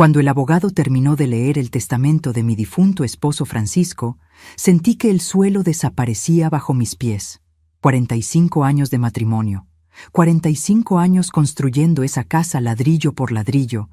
Cuando el abogado terminó de leer el testamento de mi difunto esposo Francisco, sentí que el suelo desaparecía bajo mis pies. 45 años de matrimonio, 45 años construyendo esa casa ladrillo por ladrillo,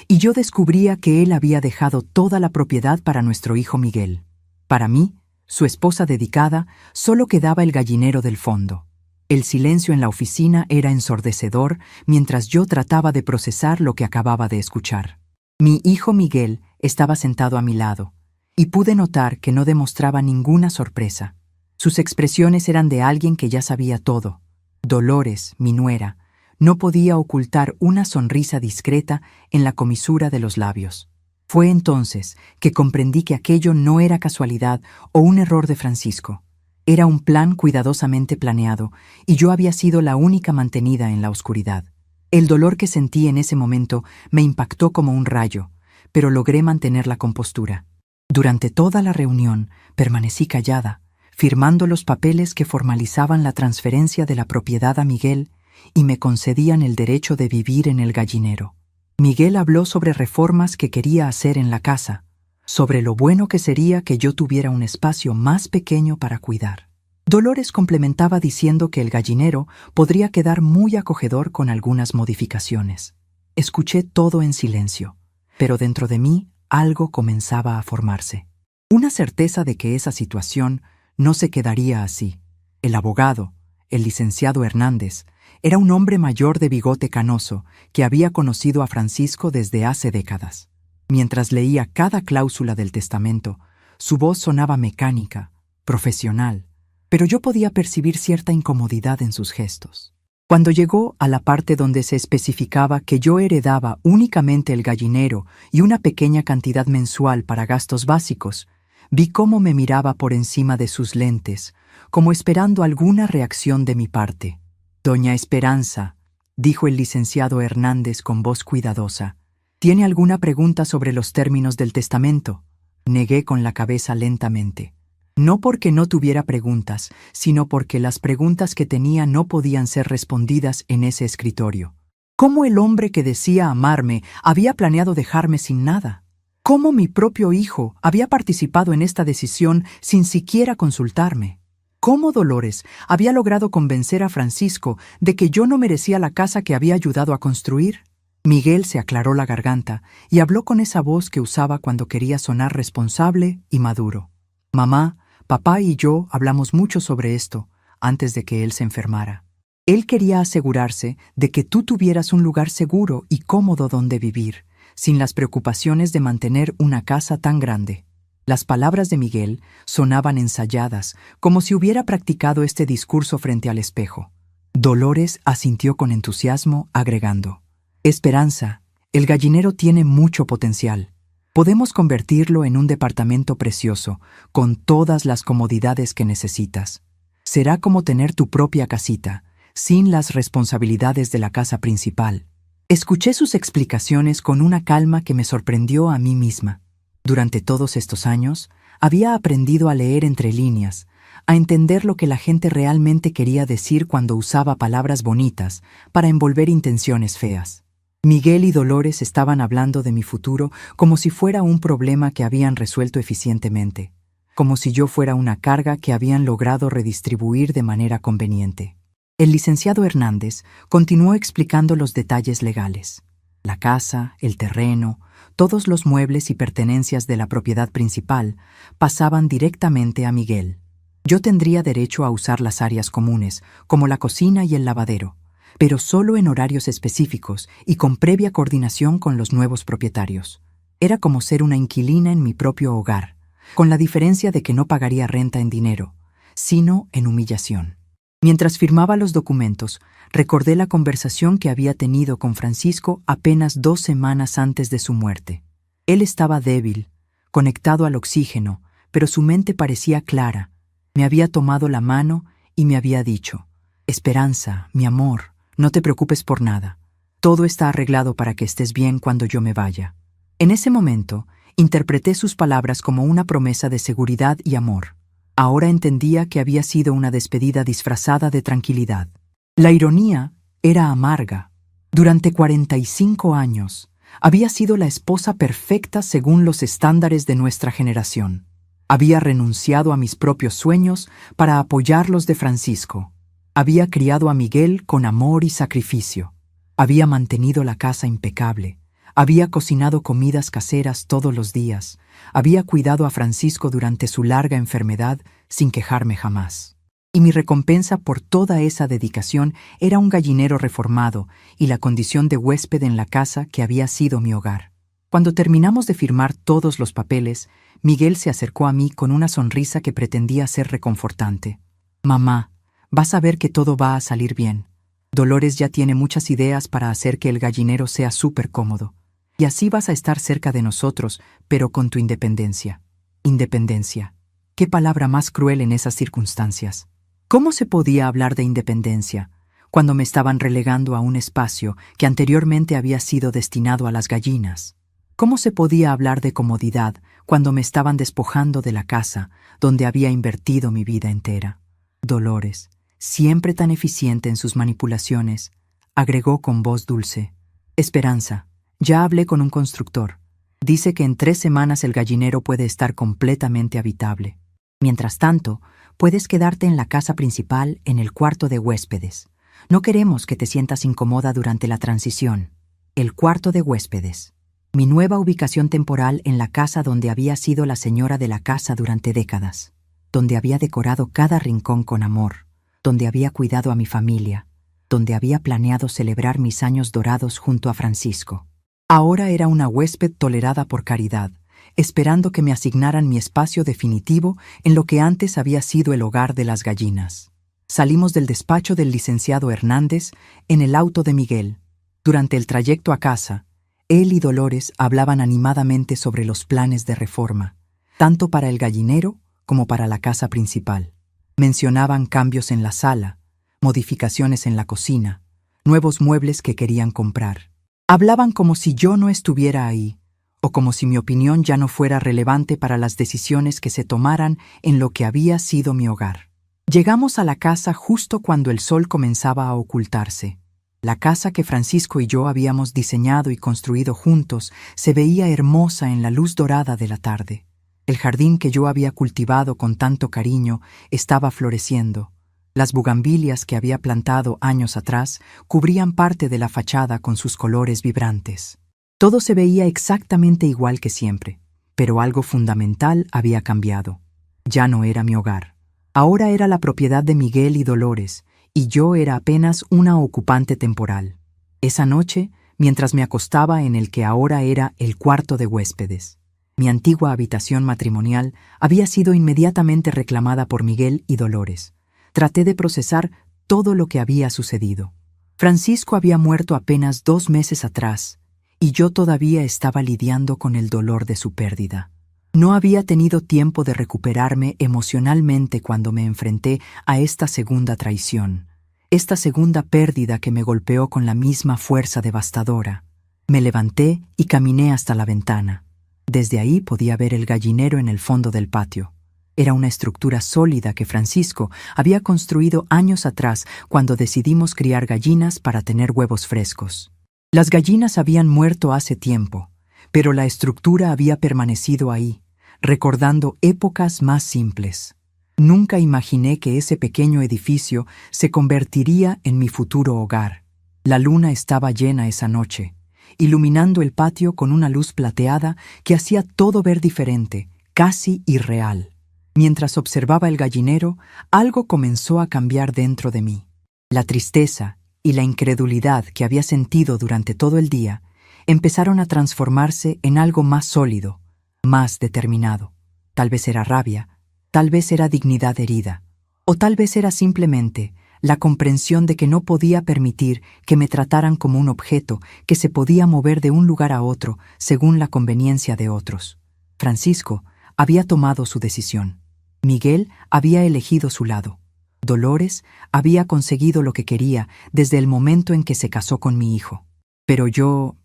y yo descubría que él había dejado toda la propiedad para nuestro hijo Miguel. Para mí, su esposa dedicada, solo quedaba el gallinero del fondo. El silencio en la oficina era ensordecedor mientras yo trataba de procesar lo que acababa de escuchar. Mi hijo Miguel estaba sentado a mi lado, y pude notar que no demostraba ninguna sorpresa. Sus expresiones eran de alguien que ya sabía todo. Dolores, mi nuera, no podía ocultar una sonrisa discreta en la comisura de los labios. Fue entonces que comprendí que aquello no era casualidad o un error de Francisco. Era un plan cuidadosamente planeado, y yo había sido la única mantenida en la oscuridad. El dolor que sentí en ese momento me impactó como un rayo, pero logré mantener la compostura. Durante toda la reunión permanecí callada, firmando los papeles que formalizaban la transferencia de la propiedad a Miguel y me concedían el derecho de vivir en el gallinero. Miguel habló sobre reformas que quería hacer en la casa, sobre lo bueno que sería que yo tuviera un espacio más pequeño para cuidar. Dolores complementaba diciendo que el gallinero podría quedar muy acogedor con algunas modificaciones. Escuché todo en silencio, pero dentro de mí algo comenzaba a formarse. Una certeza de que esa situación no se quedaría así. El abogado, el licenciado Hernández, era un hombre mayor de bigote canoso que había conocido a Francisco desde hace décadas. Mientras leía cada cláusula del testamento, su voz sonaba mecánica, profesional, pero yo podía percibir cierta incomodidad en sus gestos. Cuando llegó a la parte donde se especificaba que yo heredaba únicamente el gallinero y una pequeña cantidad mensual para gastos básicos, vi cómo me miraba por encima de sus lentes, como esperando alguna reacción de mi parte. «Doña Esperanza», dijo el licenciado Hernández con voz cuidadosa, «¿tiene alguna pregunta sobre los términos del testamento?» Negué con la cabeza lentamente. No porque no tuviera preguntas, sino porque las preguntas que tenía no podían ser respondidas en ese escritorio. ¿Cómo el hombre que decía amarme había planeado dejarme sin nada? ¿Cómo mi propio hijo había participado en esta decisión sin siquiera consultarme? ¿Cómo Dolores había logrado convencer a Francisco de que yo no merecía la casa que había ayudado a construir? Miguel se aclaró la garganta y habló con esa voz que usaba cuando quería sonar responsable y maduro. «Mamá, papá y yo hablamos mucho sobre esto antes de que él se enfermara. Él quería asegurarse de que tú tuvieras un lugar seguro y cómodo donde vivir, sin las preocupaciones de mantener una casa tan grande». Las palabras de Miguel sonaban ensayadas, como si hubiera practicado este discurso frente al espejo. Dolores asintió con entusiasmo, agregando: «Esperanza, el gallinero tiene mucho potencial. Podemos convertirlo en un departamento precioso, con todas las comodidades que necesitas. Será como tener tu propia casita, sin las responsabilidades de la casa principal». Escuché sus explicaciones con una calma que me sorprendió a mí misma. Durante todos estos años, había aprendido a leer entre líneas, a entender lo que la gente realmente quería decir cuando usaba palabras bonitas para envolver intenciones feas. Miguel y Dolores estaban hablando de mi futuro como si fuera un problema que habían resuelto eficientemente, como si yo fuera una carga que habían logrado redistribuir de manera conveniente. El licenciado Hernández continuó explicando los detalles legales. La casa, el terreno, todos los muebles y pertenencias de la propiedad principal pasaban directamente a Miguel. Yo tendría derecho a usar las áreas comunes, como la cocina y el lavadero, pero solo en horarios específicos y con previa coordinación con los nuevos propietarios. Era como ser una inquilina en mi propio hogar, con la diferencia de que no pagaría renta en dinero, sino en humillación. Mientras firmaba los documentos, recordé la conversación que había tenido con Francisco apenas 2 semanas antes de su muerte. Él estaba débil, conectado al oxígeno, pero su mente parecía clara. Me había tomado la mano y me había dicho: «Esperanza, mi amor, no te preocupes por nada. Todo está arreglado para que estés bien cuando yo me vaya». En ese momento, interpreté sus palabras como una promesa de seguridad y amor. Ahora entendía que había sido una despedida disfrazada de tranquilidad. La ironía era amarga. Durante 45 años Había sido la esposa perfecta según los estándares de nuestra generación. Había renunciado a mis propios sueños para apoyar los de Francisco. Había criado a Miguel con amor y sacrificio. Había mantenido la casa impecable. Había cocinado comidas caseras todos los días. Había cuidado a Francisco durante su larga enfermedad sin quejarme jamás. Y mi recompensa por toda esa dedicación era un gallinero reformado y la condición de huésped en la casa que había sido mi hogar. Cuando terminamos de firmar todos los papeles, Miguel se acercó a mí con una sonrisa que pretendía ser reconfortante. «Mamá, vas a ver que todo va a salir bien. Dolores ya tiene muchas ideas para hacer que el gallinero sea súper cómodo. Y así vas a estar cerca de nosotros, pero con tu independencia». Independencia. ¿Qué palabra más cruel en esas circunstancias? ¿Cómo se podía hablar de independencia cuando me estaban relegando a un espacio que anteriormente había sido destinado a las gallinas? ¿Cómo se podía hablar de comodidad cuando me estaban despojando de la casa donde había invertido mi vida entera? Dolores, siempre tan eficiente en sus manipulaciones, agregó con voz dulce: «Esperanza, ya hablé con un constructor. Dice que en 3 semanas el gallinero puede estar completamente habitable. Mientras tanto, puedes quedarte en la casa principal en el cuarto de huéspedes. No queremos que te sientas incómoda durante la transición». El cuarto de huéspedes. Mi nueva ubicación temporal en la casa donde había sido la señora de la casa durante décadas, donde había decorado cada rincón con amor, donde había cuidado a mi familia, donde había planeado celebrar mis años dorados junto a Francisco. Ahora era una huésped tolerada por caridad, esperando que me asignaran mi espacio definitivo en lo que antes había sido el hogar de las gallinas. Salimos del despacho del licenciado Hernández en el auto de Miguel. Durante el trayecto a casa, él y Dolores hablaban animadamente sobre los planes de reforma, tanto para el gallinero como para la casa principal. Mencionaban cambios en la sala, modificaciones en la cocina, nuevos muebles que querían comprar. Hablaban como si yo no estuviera ahí, o como si mi opinión ya no fuera relevante para las decisiones que se tomaran en lo que había sido mi hogar. Llegamos a la casa justo cuando el sol comenzaba a ocultarse. La casa que Francisco y yo habíamos diseñado y construido juntos se veía hermosa en la luz dorada de la tarde. El jardín que yo había cultivado con tanto cariño estaba floreciendo. Las bugambilias que había plantado años atrás cubrían parte de la fachada con sus colores vibrantes. Todo se veía exactamente igual que siempre, pero algo fundamental había cambiado. Ya no era mi hogar. Ahora era la propiedad de Miguel y Dolores, y yo era apenas una ocupante temporal. Esa noche, mientras me acostaba en el que ahora era el cuarto de huéspedes, mi antigua habitación matrimonial había sido inmediatamente reclamada por Miguel y Dolores. Traté de procesar todo lo que había sucedido. Francisco había muerto apenas 2 meses atrás, y yo todavía estaba lidiando con el dolor de su pérdida. No había tenido tiempo de recuperarme emocionalmente cuando me enfrenté a esta segunda traición, esta segunda pérdida que me golpeó con la misma fuerza devastadora. Me levanté y caminé hasta la ventana. Desde ahí podía ver el gallinero en el fondo del patio. Era una estructura sólida que Francisco había construido años atrás cuando decidimos criar gallinas para tener huevos frescos. Las gallinas habían muerto hace tiempo, pero la estructura había permanecido ahí, recordando épocas más simples. Nunca imaginé que ese pequeño edificio se convertiría en mi futuro hogar. La luna estaba llena esa noche, iluminando el patio con una luz plateada que hacía todo ver diferente, casi irreal. Mientras observaba el gallinero, algo comenzó a cambiar dentro de mí. La tristeza y la incredulidad que había sentido durante todo el día empezaron a transformarse en algo más sólido, más determinado. Tal vez era rabia, tal vez era dignidad herida, o tal vez era simplemente la comprensión de que no podía permitir que me trataran como un objeto que se podía mover de un lugar a otro según la conveniencia de otros. Francisco había tomado su decisión. Miguel había elegido su lado. Dolores había conseguido lo que quería desde el momento en que se casó con mi hijo. Pero yo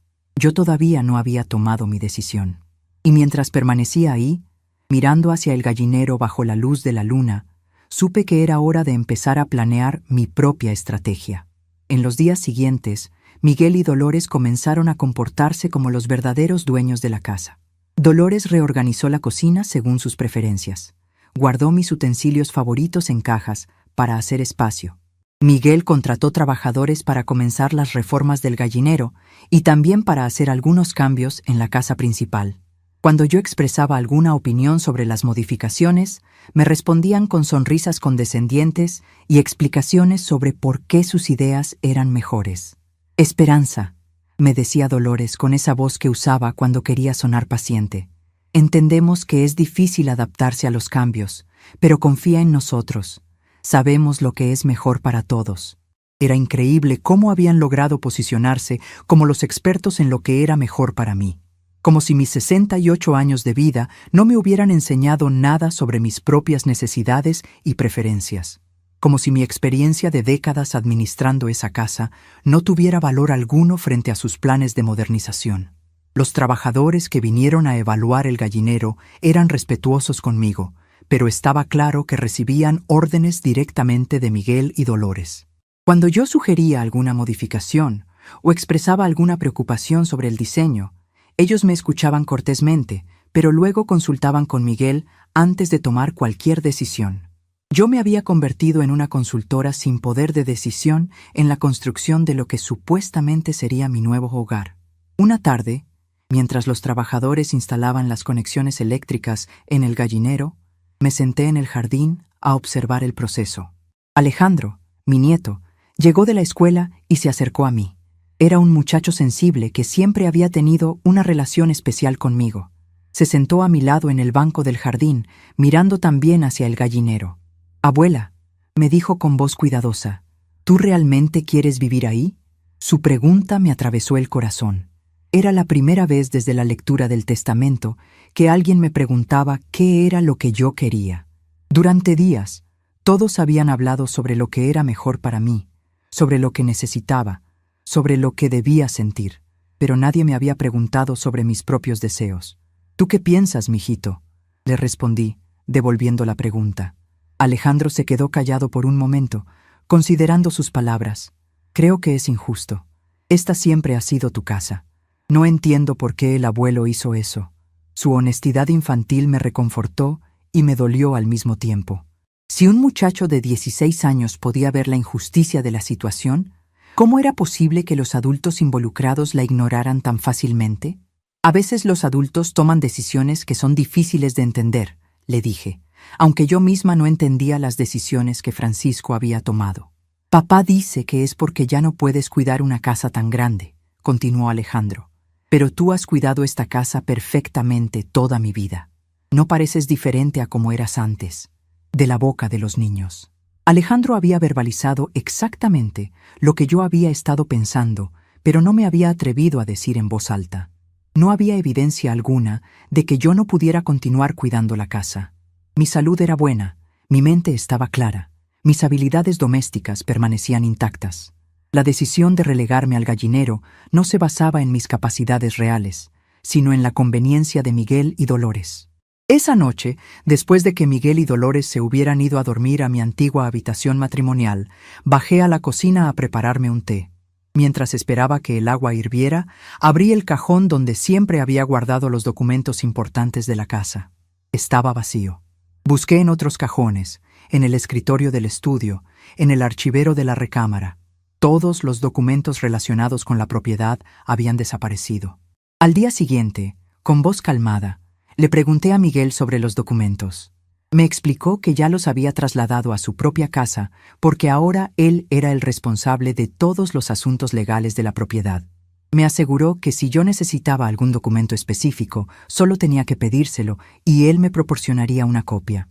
todavía no había tomado mi decisión. Y mientras permanecía ahí, mirando hacia el gallinero bajo la luz de la luna, supe que era hora de empezar a planear mi propia estrategia. En los días siguientes, Miguel y Dolores comenzaron a comportarse como los verdaderos dueños de la casa. Dolores reorganizó la cocina según sus preferencias. Guardó mis utensilios favoritos en cajas para hacer espacio. Miguel contrató trabajadores para comenzar las reformas del gallinero y también para hacer algunos cambios en la casa principal. Cuando yo expresaba alguna opinión sobre las modificaciones, me respondían con sonrisas condescendientes y explicaciones sobre por qué sus ideas eran mejores. «Esperanza», me decía Dolores con esa voz que usaba cuando quería sonar paciente. «Entendemos que es difícil adaptarse a los cambios, pero confía en nosotros. Sabemos lo que es mejor para todos». Era increíble cómo habían logrado posicionarse como los expertos en lo que era mejor para mí. Como si mis 68 años de vida no me hubieran enseñado nada sobre mis propias necesidades y preferencias. Como si mi experiencia de décadas administrando esa casa no tuviera valor alguno frente a sus planes de modernización. Los trabajadores que vinieron a evaluar el gallinero eran respetuosos conmigo, pero estaba claro que recibían órdenes directamente de Miguel y Dolores. Cuando yo sugería alguna modificación o expresaba alguna preocupación sobre el diseño, ellos me escuchaban cortésmente, pero luego consultaban con Miguel antes de tomar cualquier decisión. Yo me había convertido en una consultora sin poder de decisión en la construcción de lo que supuestamente sería mi nuevo hogar. Una tarde, mientras los trabajadores instalaban las conexiones eléctricas en el gallinero, me senté en el jardín a observar el proceso. Alejandro, mi nieto, llegó de la escuela y se acercó a mí. Era un muchacho sensible que siempre había tenido una relación especial conmigo. Se sentó a mi lado en el banco del jardín, mirando también hacia el gallinero. «Abuela», me dijo con voz cuidadosa, «¿tú realmente quieres vivir ahí?» Su pregunta me atravesó el corazón. Era la primera vez desde la lectura del testamento que alguien me preguntaba qué era lo que yo quería. Durante días, todos habían hablado sobre lo que era mejor para mí, sobre lo que necesitaba, sobre lo que debía sentir, pero nadie me había preguntado sobre mis propios deseos. «¿Tú qué piensas, mijito?», le respondí, devolviendo la pregunta. Alejandro se quedó callado por un momento, considerando sus palabras. «Creo que es injusto. Esta siempre ha sido tu casa. No entiendo por qué el abuelo hizo eso». Su honestidad infantil me reconfortó y me dolió al mismo tiempo. Si un muchacho de 16 años podía ver la injusticia de la situación, ¿cómo era posible que los adultos involucrados la ignoraran tan fácilmente? «A veces los adultos toman decisiones que son difíciles de entender», le dije, aunque yo misma no entendía las decisiones que Francisco había tomado. «Papá dice que es porque ya no puedes cuidar una casa tan grande», continuó Alejandro. «Pero tú has cuidado esta casa perfectamente toda mi vida. No pareces diferente a como eras antes», de la boca de los niños. Alejandro había verbalizado exactamente lo que yo había estado pensando, pero no me había atrevido a decir en voz alta. No había evidencia alguna de que yo no pudiera continuar cuidando la casa. Mi salud era buena, mi mente estaba clara, mis habilidades domésticas permanecían intactas. La decisión de relegarme al gallinero no se basaba en mis capacidades reales, sino en la conveniencia de Miguel y Dolores. Esa noche, después de que Miguel y Dolores se hubieran ido a dormir a mi antigua habitación matrimonial, bajé a la cocina a prepararme un té. Mientras esperaba que el agua hirviera, abrí el cajón donde siempre había guardado los documentos importantes de la casa. Estaba vacío. Busqué en otros cajones, en el escritorio del estudio, en el archivero de la recámara. Todos los documentos relacionados con la propiedad habían desaparecido. Al día siguiente, con voz calmada, le pregunté a Miguel sobre los documentos. Me explicó que ya los había trasladado a su propia casa porque ahora él era el responsable de todos los asuntos legales de la propiedad. Me aseguró que si yo necesitaba algún documento específico, solo tenía que pedírselo y él me proporcionaría una copia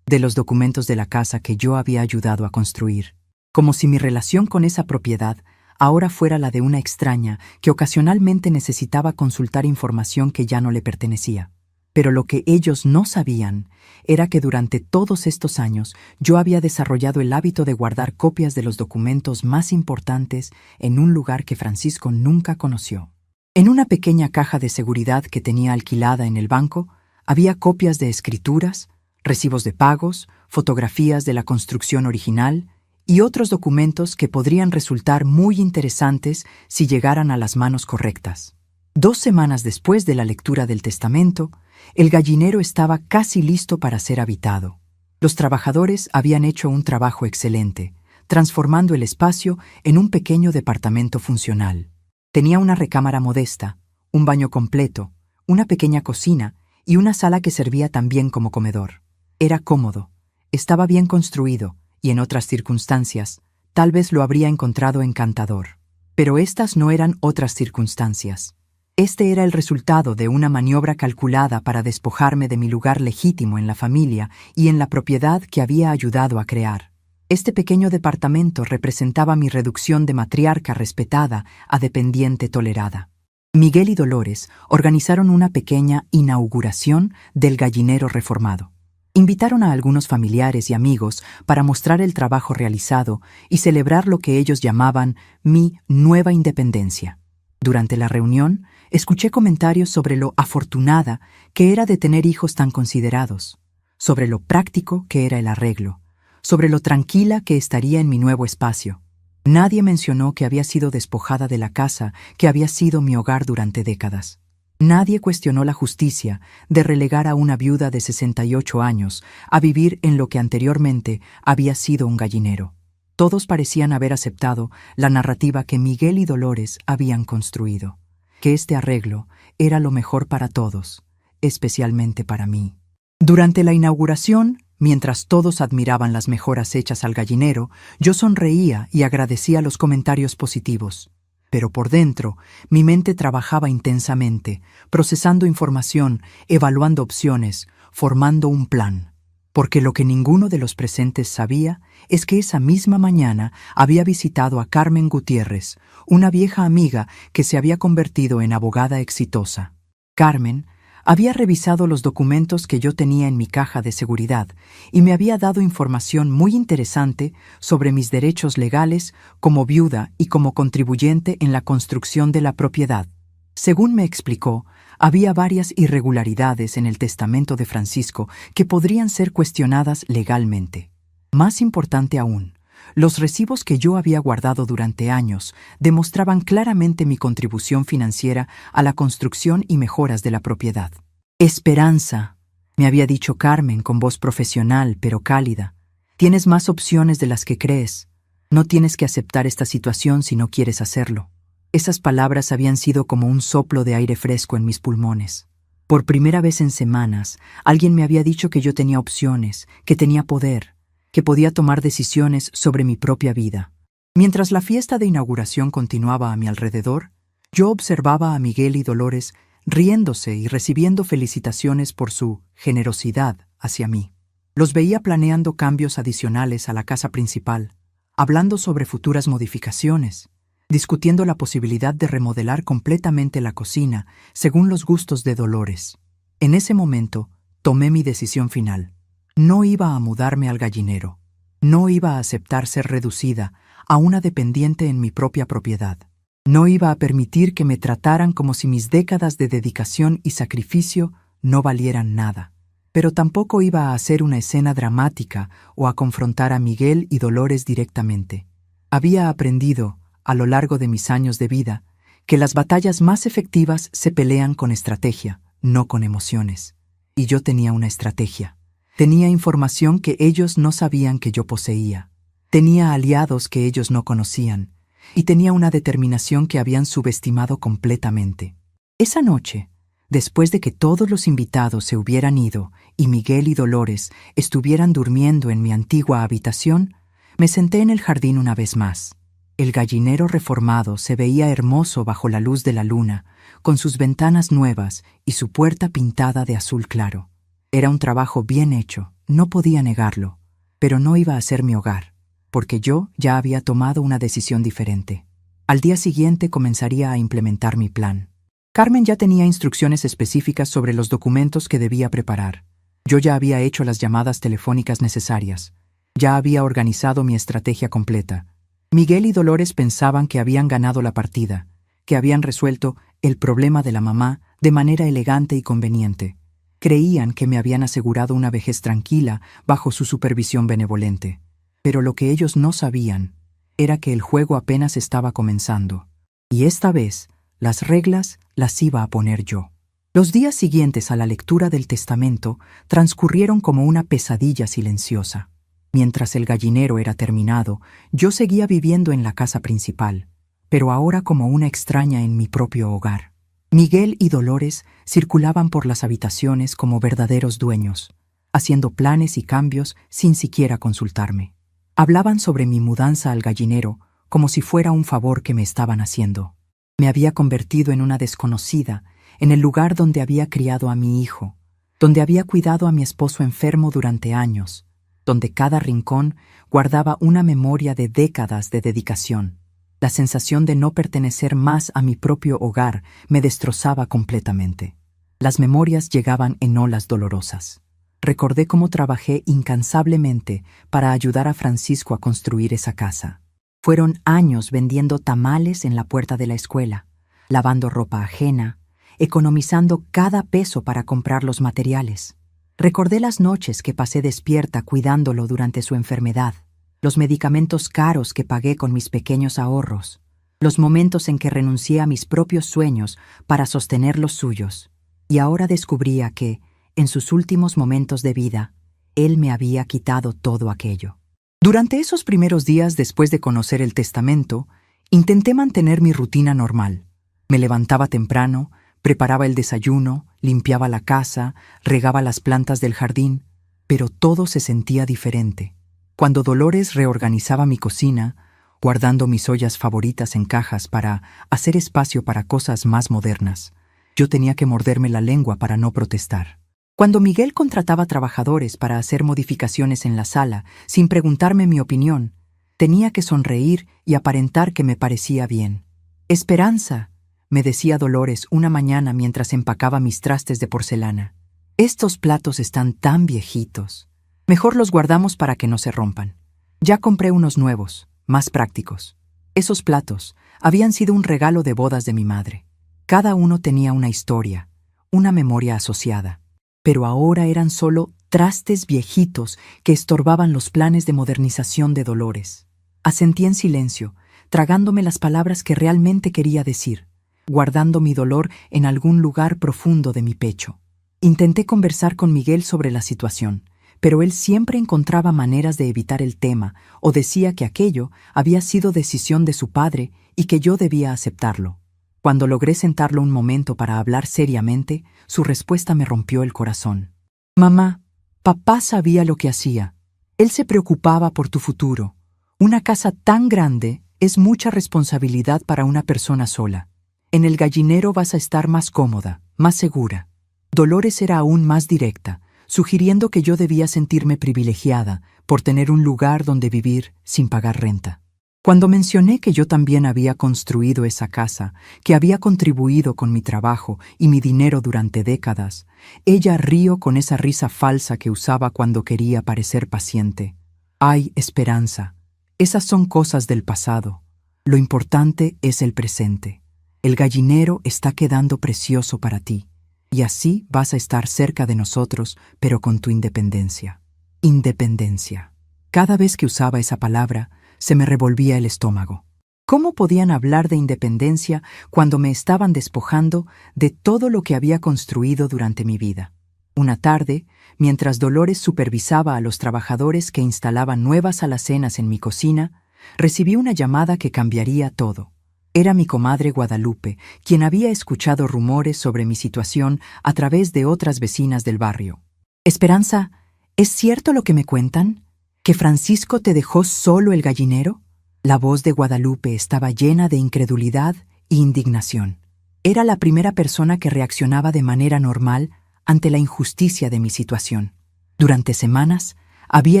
de los documentos de la casa que yo había ayudado a construir. Como si mi relación con esa propiedad ahora fuera la de una extraña que ocasionalmente necesitaba consultar información que ya no le pertenecía. Pero lo que ellos no sabían era que durante todos estos años yo había desarrollado el hábito de guardar copias de los documentos más importantes en un lugar que Francisco nunca conoció. En una pequeña caja de seguridad que tenía alquilada en el banco, había copias de escrituras, recibos de pagos, fotografías de la construcción original y otros documentos que podrían resultar muy interesantes si llegaran a las manos correctas. 2 semanas después de la lectura del testamento, el gallinero estaba casi listo para ser habitado. Los trabajadores habían hecho un trabajo excelente, transformando el espacio en un pequeño departamento funcional. Tenía una recámara modesta, un baño completo, una pequeña cocina y una sala que servía también como comedor. Era cómodo, estaba bien construido y en otras circunstancias, tal vez lo habría encontrado encantador. Pero estas no eran otras circunstancias. Este era el resultado de una maniobra calculada para despojarme de mi lugar legítimo en la familia y en la propiedad que había ayudado a crear. Este pequeño departamento representaba mi reducción de matriarca respetada a dependiente tolerada. Miguel y Dolores organizaron una pequeña inauguración del gallinero reformado. Invitaron a algunos familiares y amigos para mostrar el trabajo realizado y celebrar lo que ellos llamaban mi nueva independencia. Durante la reunión, escuché comentarios sobre lo afortunada que era de tener hijos tan considerados, sobre lo práctico que era el arreglo, sobre lo tranquila que estaría en mi nuevo espacio. Nadie mencionó que había sido despojada de la casa que había sido mi hogar durante décadas. Nadie cuestionó la justicia de relegar a una viuda de 68 años a vivir en lo que anteriormente había sido un gallinero. Todos parecían haber aceptado la narrativa que Miguel y Dolores habían construido, que este arreglo era lo mejor para todos, especialmente para mí. Durante la inauguración, mientras todos admiraban las mejoras hechas al gallinero, yo sonreía y agradecía los comentarios positivos. Pero por dentro, mi mente trabajaba intensamente, procesando información, evaluando opciones, formando un plan. Porque lo que ninguno de los presentes sabía es que esa misma mañana había visitado a Carmen Gutiérrez, una vieja amiga que se había convertido en abogada exitosa. Carmen había revisado los documentos que yo tenía en mi caja de seguridad y me había dado información muy interesante sobre mis derechos legales como viuda y como contribuyente en la construcción de la propiedad. Según me explicó, había varias irregularidades en el testamento de Francisco que podrían ser cuestionadas legalmente. Más importante aún, los recibos que yo había guardado durante años demostraban claramente mi contribución financiera a la construcción y mejoras de la propiedad. «Esperanza», me había dicho Carmen con voz profesional pero cálida. «Tienes más opciones de las que crees. No tienes que aceptar esta situación si no quieres hacerlo». Esas palabras habían sido como un soplo de aire fresco en mis pulmones. Por primera vez en semanas, alguien me había dicho que yo tenía opciones, que tenía poder, que podía tomar decisiones sobre mi propia vida. Mientras la fiesta de inauguración continuaba a mi alrededor, yo observaba a Miguel y Dolores riéndose y recibiendo felicitaciones por su generosidad hacia mí. Los veía planeando cambios adicionales a la casa principal, hablando sobre futuras modificaciones, discutiendo la posibilidad de remodelar completamente la cocina según los gustos de Dolores. En ese momento, tomé mi decisión final. No iba a mudarme al gallinero. No iba a aceptar ser reducida a una dependiente en mi propia propiedad. No iba a permitir que me trataran como si mis décadas de dedicación y sacrificio no valieran nada. Pero tampoco iba a hacer una escena dramática o a confrontar a Miguel y Dolores directamente. Había aprendido, a lo largo de mis años de vida, que las batallas más efectivas se pelean con estrategia, no con emociones. Y yo tenía una estrategia. Tenía información que ellos no sabían que yo poseía. Tenía aliados que ellos no conocían. Y tenía una determinación que habían subestimado completamente. Esa noche, después de que todos los invitados se hubieran ido y Miguel y Dolores estuvieran durmiendo en mi antigua habitación, me senté en el jardín una vez más. El gallinero reformado se veía hermoso bajo la luz de la luna, con sus ventanas nuevas y su puerta pintada de azul claro. Era un trabajo bien hecho, no podía negarlo, pero no iba a ser mi hogar, porque yo ya había tomado una decisión diferente. Al día siguiente comenzaría a implementar mi plan. Carmen ya tenía instrucciones específicas sobre los documentos que debía preparar. Yo ya había hecho las llamadas telefónicas necesarias. Ya había organizado mi estrategia completa. Miguel y Dolores pensaban que habían ganado la partida, que habían resuelto el problema de la mamá de manera elegante y conveniente. Creían que me habían asegurado una vejez tranquila bajo su supervisión benevolente. Pero lo que ellos no sabían era que el juego apenas estaba comenzando. Y esta vez, las reglas las iba a poner yo. Los días siguientes a la lectura del testamento transcurrieron como una pesadilla silenciosa. Mientras el gallinero era terminado, yo seguía viviendo en la casa principal, pero ahora como una extraña en mi propio hogar. Miguel y Dolores circulaban por las habitaciones como verdaderos dueños, haciendo planes y cambios sin siquiera consultarme. Hablaban sobre mi mudanza al gallinero como si fuera un favor que me estaban haciendo. Me había convertido en una desconocida, en el lugar donde había criado a mi hijo, donde había cuidado a mi esposo enfermo durante años, donde cada rincón guardaba una memoria de décadas de dedicación. La sensación de no pertenecer más a mi propio hogar me destrozaba completamente. Las memorias llegaban en olas dolorosas. Recordé cómo trabajé incansablemente para ayudar a Francisco a construir esa casa. Fueron años vendiendo tamales en la puerta de la escuela, lavando ropa ajena, economizando cada peso para comprar los materiales. Recordé las noches que pasé despierta cuidándolo durante su enfermedad, los medicamentos caros que pagué con mis pequeños ahorros, los momentos en que renuncié a mis propios sueños para sostener los suyos. Y ahora descubría que, en sus últimos momentos de vida, él me había quitado todo aquello. Durante esos primeros días después de conocer el testamento, intenté mantener mi rutina normal. Me levantaba temprano, preparaba el desayuno, limpiaba la casa, regaba las plantas del jardín, pero todo se sentía diferente. Cuando Dolores reorganizaba mi cocina, guardando mis ollas favoritas en cajas para hacer espacio para cosas más modernas, yo tenía que morderme la lengua para no protestar. Cuando Miguel contrataba trabajadores para hacer modificaciones en la sala, sin preguntarme mi opinión, tenía que sonreír y aparentar que me parecía bien. «Esperanza», me decía Dolores una mañana mientras empacaba mis trastes de porcelana. «Estos platos están tan viejitos. Mejor los guardamos para que no se rompan. Ya compré unos nuevos, más prácticos». Esos platos habían sido un regalo de bodas de mi madre. Cada uno tenía una historia, una memoria asociada. Pero ahora eran solo trastes viejitos que estorbaban los planes de modernización de Dolores. Asentí en silencio, tragándome las palabras que realmente quería decir, guardando mi dolor en algún lugar profundo de mi pecho. Intenté conversar con Miguel sobre la situación, pero él siempre encontraba maneras de evitar el tema o decía que aquello había sido decisión de su padre y que yo debía aceptarlo. Cuando logré sentarlo un momento para hablar seriamente, su respuesta me rompió el corazón. «Mamá, papá sabía lo que hacía. Él se preocupaba por tu futuro. Una casa tan grande es mucha responsabilidad para una persona sola. En el gallinero vas a estar más cómoda, más segura». Dolores era aún más directa, sugiriendo que yo debía sentirme privilegiada por tener un lugar donde vivir sin pagar renta. Cuando mencioné que yo también había construido esa casa, que había contribuido con mi trabajo y mi dinero durante décadas, ella rió con esa risa falsa que usaba cuando quería parecer paciente. «Ay, Esperanza, esas son cosas del pasado. Lo importante es el presente. El gallinero está quedando precioso para ti, y así vas a estar cerca de nosotros, pero con tu independencia». Independencia. Cada vez que usaba esa palabra, se me revolvía el estómago. ¿Cómo podían hablar de independencia cuando me estaban despojando de todo lo que había construido durante mi vida? Una tarde, mientras Dolores supervisaba a los trabajadores que instalaban nuevas alacenas en mi cocina, recibí una llamada que cambiaría todo. Era mi comadre Guadalupe, quien había escuchado rumores sobre mi situación a través de otras vecinas del barrio. «Esperanza, ¿es cierto lo que me cuentan? ¿Que Francisco te dejó solo el gallinero?» La voz de Guadalupe estaba llena de incredulidad e indignación. Era la primera persona que reaccionaba de manera normal ante la injusticia de mi situación. Durante semanas, había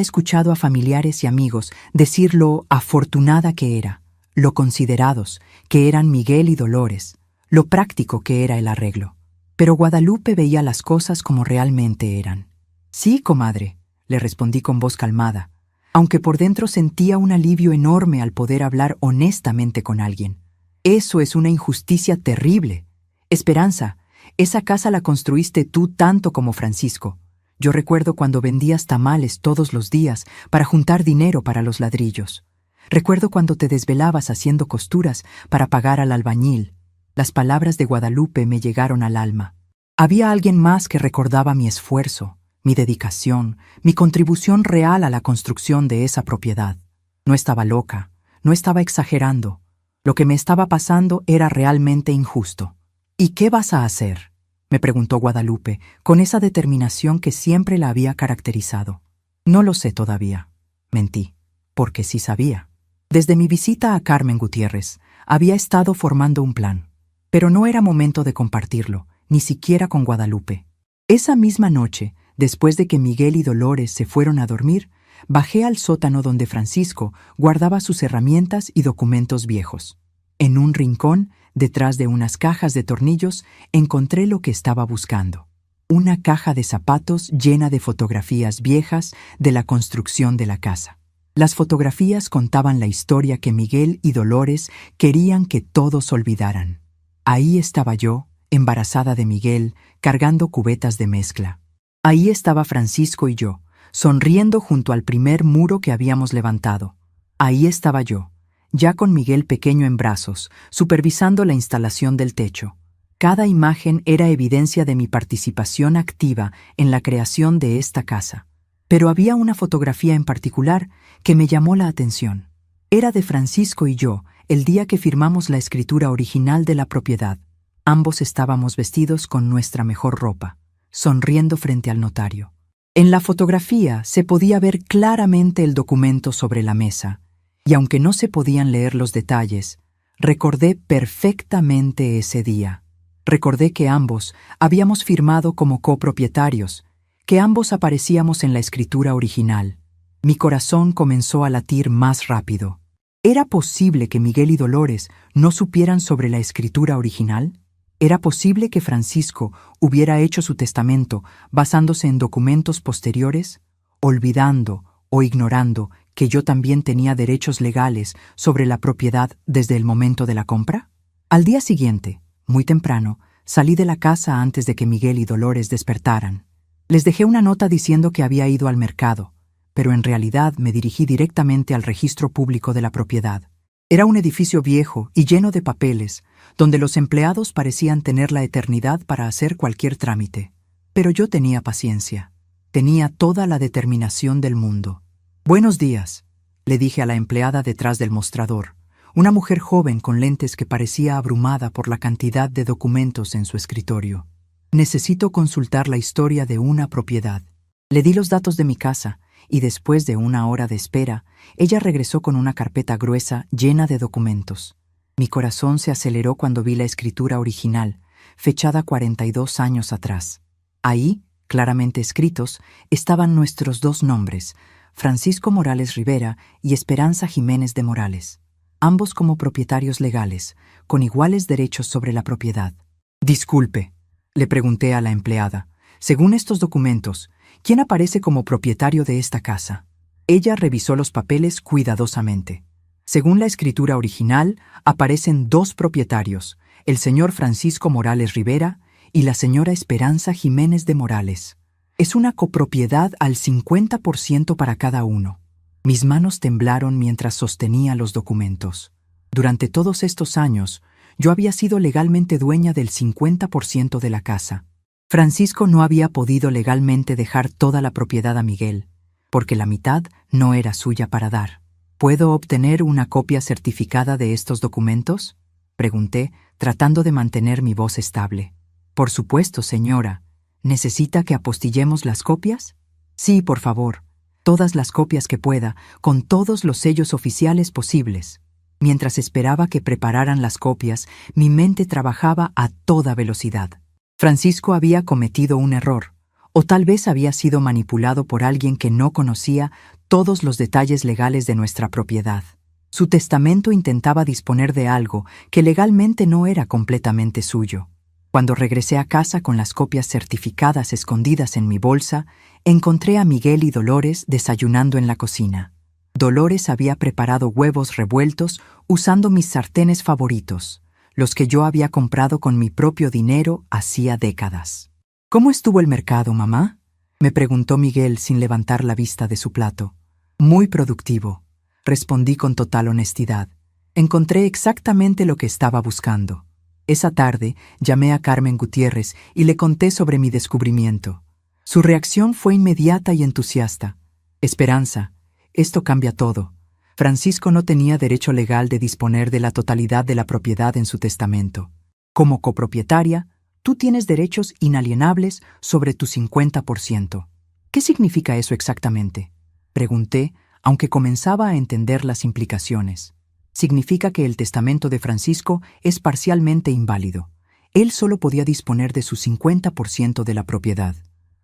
escuchado a familiares y amigos decir lo afortunada que era, lo considerados que eran Miguel y Dolores, lo práctico que era el arreglo. Pero Guadalupe veía las cosas como realmente eran. «Sí, comadre», le respondí con voz calmada, aunque por dentro sentía un alivio enorme al poder hablar honestamente con alguien. «Eso es una injusticia terrible. Esperanza, esa casa la construiste tú tanto como Francisco. Yo recuerdo cuando vendías tamales todos los días para juntar dinero para los ladrillos. Recuerdo cuando te desvelabas haciendo costuras para pagar al albañil. Las palabras de Guadalupe me llegaron al alma. Había alguien más que recordaba mi esfuerzo, mi dedicación, mi contribución real a la construcción de esa propiedad. No estaba loca, no estaba exagerando. Lo que me estaba pasando era realmente injusto. ¿Y qué vas a hacer?, me preguntó Guadalupe, con esa determinación que siempre la había caracterizado. No lo sé todavía. Mentí, porque sí sabía. Desde mi visita a Carmen Gutiérrez, había estado formando un plan. Pero no era momento de compartirlo, ni siquiera con Guadalupe. Esa misma noche, después de que Miguel y Dolores se fueron a dormir, bajé al sótano donde Francisco guardaba sus herramientas y documentos viejos. En un rincón, detrás de unas cajas de tornillos, encontré lo que estaba buscando. Una caja de zapatos llena de fotografías viejas de la construcción de la casa. Las fotografías contaban la historia que Miguel y Dolores querían que todos olvidaran. Ahí estaba yo, embarazada de Miguel, cargando cubetas de mezcla. Ahí estaba Francisco y yo, sonriendo junto al primer muro que habíamos levantado. Ahí estaba yo, ya con Miguel pequeño en brazos, supervisando la instalación del techo. Cada imagen era evidencia de mi participación activa en la creación de esta casa. Pero había una fotografía en particular que me llamó la atención. Era de Francisco y yo, el día que firmamos la escritura original de la propiedad. Ambos estábamos vestidos con nuestra mejor ropa, sonriendo frente al notario. En la fotografía se podía ver claramente el documento sobre la mesa, y aunque no se podían leer los detalles, recordé perfectamente ese día. Recordé que ambos habíamos firmado como copropietarios, que ambos aparecíamos en la escritura original. Mi corazón comenzó a latir más rápido. ¿Era posible que Miguel y Dolores no supieran sobre la escritura original? ¿Era posible que Francisco hubiera hecho su testamento basándose en documentos posteriores, olvidando o ignorando que yo también tenía derechos legales sobre la propiedad desde el momento de la compra? Al día siguiente, muy temprano, salí de la casa antes de que Miguel y Dolores despertaran. Les dejé una nota diciendo que había ido al mercado, pero en realidad me dirigí directamente al registro público de la propiedad. Era un edificio viejo y lleno de papeles, donde los empleados parecían tener la eternidad para hacer cualquier trámite. Pero yo tenía paciencia. Tenía toda la determinación del mundo. «Buenos días», le dije a la empleada detrás del mostrador, una mujer joven con lentes que parecía abrumada por la cantidad de documentos en su escritorio. «Necesito consultar la historia de una propiedad». Le di los datos de mi casa, y después de una hora de espera, ella regresó con una carpeta gruesa llena de documentos. Mi corazón se aceleró cuando vi la escritura original, fechada 42 años atrás. Ahí, claramente escritos, estaban nuestros dos nombres, Francisco Morales Rivera y Esperanza Jiménez de Morales, ambos como propietarios legales, con iguales derechos sobre la propiedad. «Disculpe», le pregunté a la empleada, «según estos documentos, ¿quién aparece como propietario de esta casa?» Ella revisó los papeles cuidadosamente. Según la escritura original, aparecen dos propietarios, el señor Francisco Morales Rivera y la señora Esperanza Jiménez de Morales. Es una copropiedad al 50% para cada uno. Mis manos temblaron mientras sostenía los documentos. Durante todos estos años, yo había sido legalmente dueña del 50% de la casa. Francisco no había podido legalmente dejar toda la propiedad a Miguel, porque la mitad no era suya para dar. ¿Puedo obtener una copia certificada de estos documentos?, pregunté, tratando de mantener mi voz estable. «Por supuesto, señora. ¿Necesita que apostillemos las copias?» «Sí, por favor. Todas las copias que pueda, con todos los sellos oficiales posibles». Mientras esperaba que prepararan las copias, mi mente trabajaba a toda velocidad. Francisco había cometido un error, o tal vez había sido manipulado por alguien que no conocía todos los detalles legales de nuestra propiedad. Su testamento intentaba disponer de algo que legalmente no era completamente suyo. Cuando regresé a casa con las copias certificadas escondidas en mi bolsa, encontré a Miguel y Dolores desayunando en la cocina. Dolores había preparado huevos revueltos usando mis sartenes favoritos, los que yo había comprado con mi propio dinero hacía décadas. «¿Cómo estuvo el mercado, mamá?», Me preguntó Miguel sin levantar la vista de su plato. Muy productivo, respondí con total honestidad. Encontré exactamente lo que estaba buscando. Esa tarde llamé a Carmen Gutiérrez y le conté sobre mi descubrimiento. Su reacción fue inmediata y entusiasta. Esperanza, esto cambia todo. Francisco no tenía derecho legal de disponer de la totalidad de la propiedad en su testamento. Como copropietaria, tú tienes derechos inalienables sobre tu 50%. ¿Qué significa eso exactamente?, pregunté, aunque comenzaba a entender las implicaciones. Significa que el testamento de Francisco es parcialmente inválido. Él solo podía disponer de su 50% de la propiedad.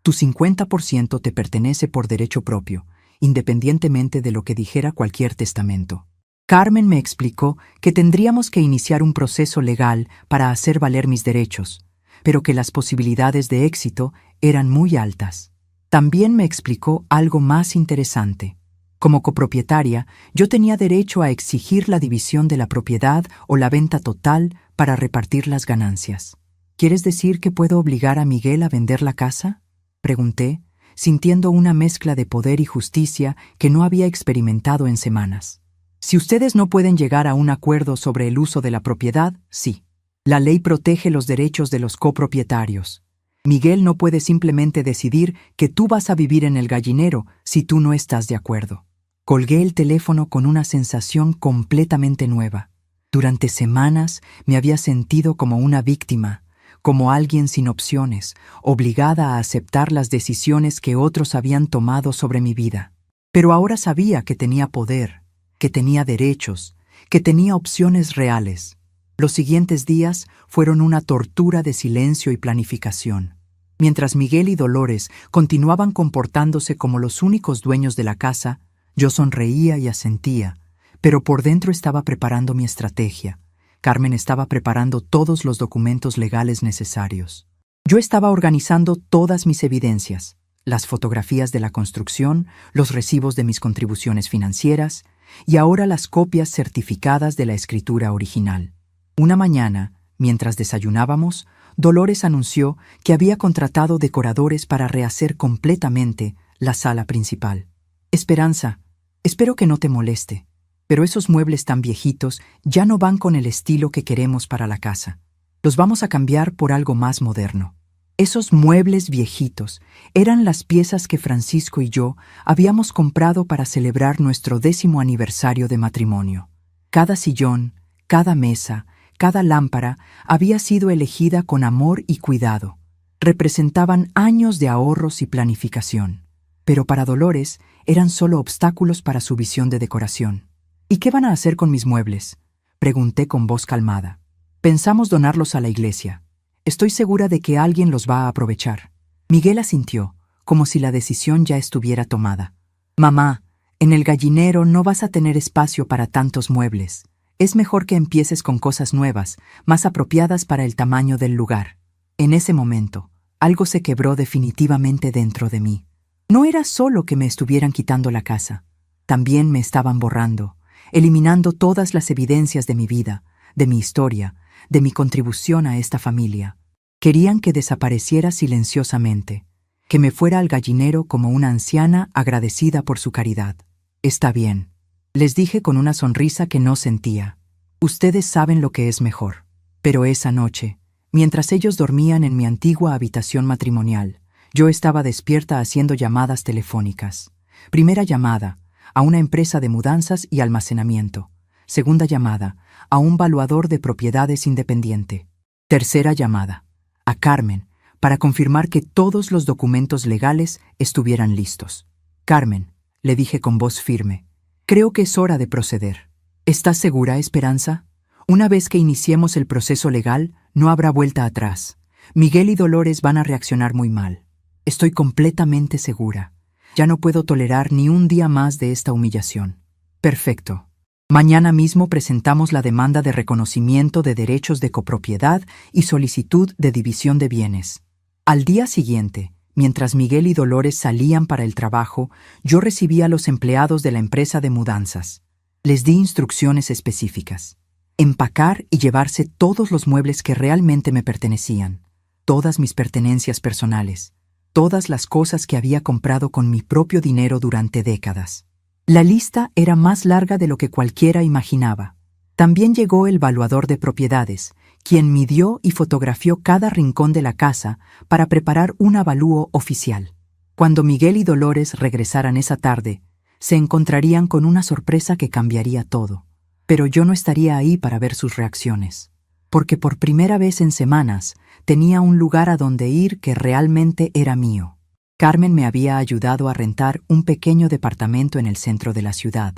Tu 50% te pertenece por derecho propio, independientemente de lo que dijera cualquier testamento. Carmen me explicó que tendríamos que iniciar un proceso legal para hacer valer mis derechos, pero que las posibilidades de éxito eran muy altas. También me explicó algo más interesante. Como copropietaria, yo tenía derecho a exigir la división de la propiedad o la venta total para repartir las ganancias. ¿Quieres decir que puedo obligar a Miguel a vender la casa?, pregunté, sintiendo una mezcla de poder y justicia que no había experimentado en semanas. Si ustedes no pueden llegar a un acuerdo sobre el uso de la propiedad, sí. La ley protege los derechos de los copropietarios. Miguel no puede simplemente decidir que tú vas a vivir en el gallinero si tú no estás de acuerdo. Colgué el teléfono con una sensación completamente nueva. Durante semanas me había sentido como una víctima, como alguien sin opciones, obligada a aceptar las decisiones que otros habían tomado sobre mi vida. Pero ahora sabía que tenía poder, que tenía derechos, que tenía opciones reales. Los siguientes días fueron una tortura de silencio y planificación. Mientras Miguel y Dolores continuaban comportándose como los únicos dueños de la casa, yo sonreía y asentía, pero por dentro estaba preparando mi estrategia. Carmen estaba preparando todos los documentos legales necesarios. Yo estaba organizando todas mis evidencias, las fotografías de la construcción, los recibos de mis contribuciones financieras y ahora las copias certificadas de la escritura original. Una mañana, mientras desayunábamos, Dolores anunció que había contratado decoradores para rehacer completamente la sala principal. Esperanza, espero que no te moleste, pero esos muebles tan viejitos ya no van con el estilo que queremos para la casa. Los vamos a cambiar por algo más moderno. Esos muebles viejitos eran las piezas que Francisco y yo habíamos comprado para celebrar nuestro 10º aniversario de matrimonio. Cada sillón, cada mesa, cada lámpara había sido elegida con amor y cuidado. Representaban años de ahorros y planificación. Pero para Dolores eran solo obstáculos para su visión de decoración. ¿Y qué van a hacer con mis muebles?, pregunté con voz calmada. Pensamos donarlos a la iglesia. Estoy segura de que alguien los va a aprovechar. Miguel asintió, como si la decisión ya estuviera tomada. Mamá, en el gallinero no vas a tener espacio para tantos muebles. Es mejor que empieces con cosas nuevas, más apropiadas para el tamaño del lugar. En ese momento, algo se quebró definitivamente dentro de mí. No era solo que me estuvieran quitando la casa. También me estaban borrando, eliminando todas las evidencias de mi vida, de mi historia, de mi contribución a esta familia. Querían que desapareciera silenciosamente, que me fuera al gallinero como una anciana agradecida por su caridad. Está bien, les dije con una sonrisa que no sentía. Ustedes saben lo que es mejor. Pero esa noche, mientras ellos dormían en mi antigua habitación matrimonial, yo estaba despierta haciendo llamadas telefónicas. Primera llamada, a una empresa de mudanzas y almacenamiento. Segunda llamada, a un valuador de propiedades independiente. Tercera llamada, a Carmen, para confirmar que todos los documentos legales estuvieran listos. Carmen, le dije con voz firme, creo que es hora de proceder. ¿Estás segura, Esperanza? Una vez que iniciemos el proceso legal, no habrá vuelta atrás. Miguel y Dolores van a reaccionar muy mal. Estoy completamente segura. Ya no puedo tolerar ni un día más de esta humillación. Perfecto. Mañana mismo presentamos la demanda de reconocimiento de derechos de copropiedad y solicitud de división de bienes. Al día siguiente, mientras Miguel y Dolores salían para el trabajo, yo recibí a los empleados de la empresa de mudanzas. Les di instrucciones específicas. Empacar y llevarse todos los muebles que realmente me pertenecían, todas mis pertenencias personales, todas las cosas que había comprado con mi propio dinero durante décadas. La lista era más larga de lo que cualquiera imaginaba. También llegó el valuador de propiedades, quien midió y fotografió cada rincón de la casa para preparar un avalúo oficial. Cuando Miguel y Dolores regresaran esa tarde, se encontrarían con una sorpresa que cambiaría todo. Pero yo no estaría ahí para ver sus reacciones, porque por primera vez en semanas tenía un lugar a donde ir que realmente era mío. Carmen me había ayudado a rentar un pequeño departamento en el centro de la ciudad,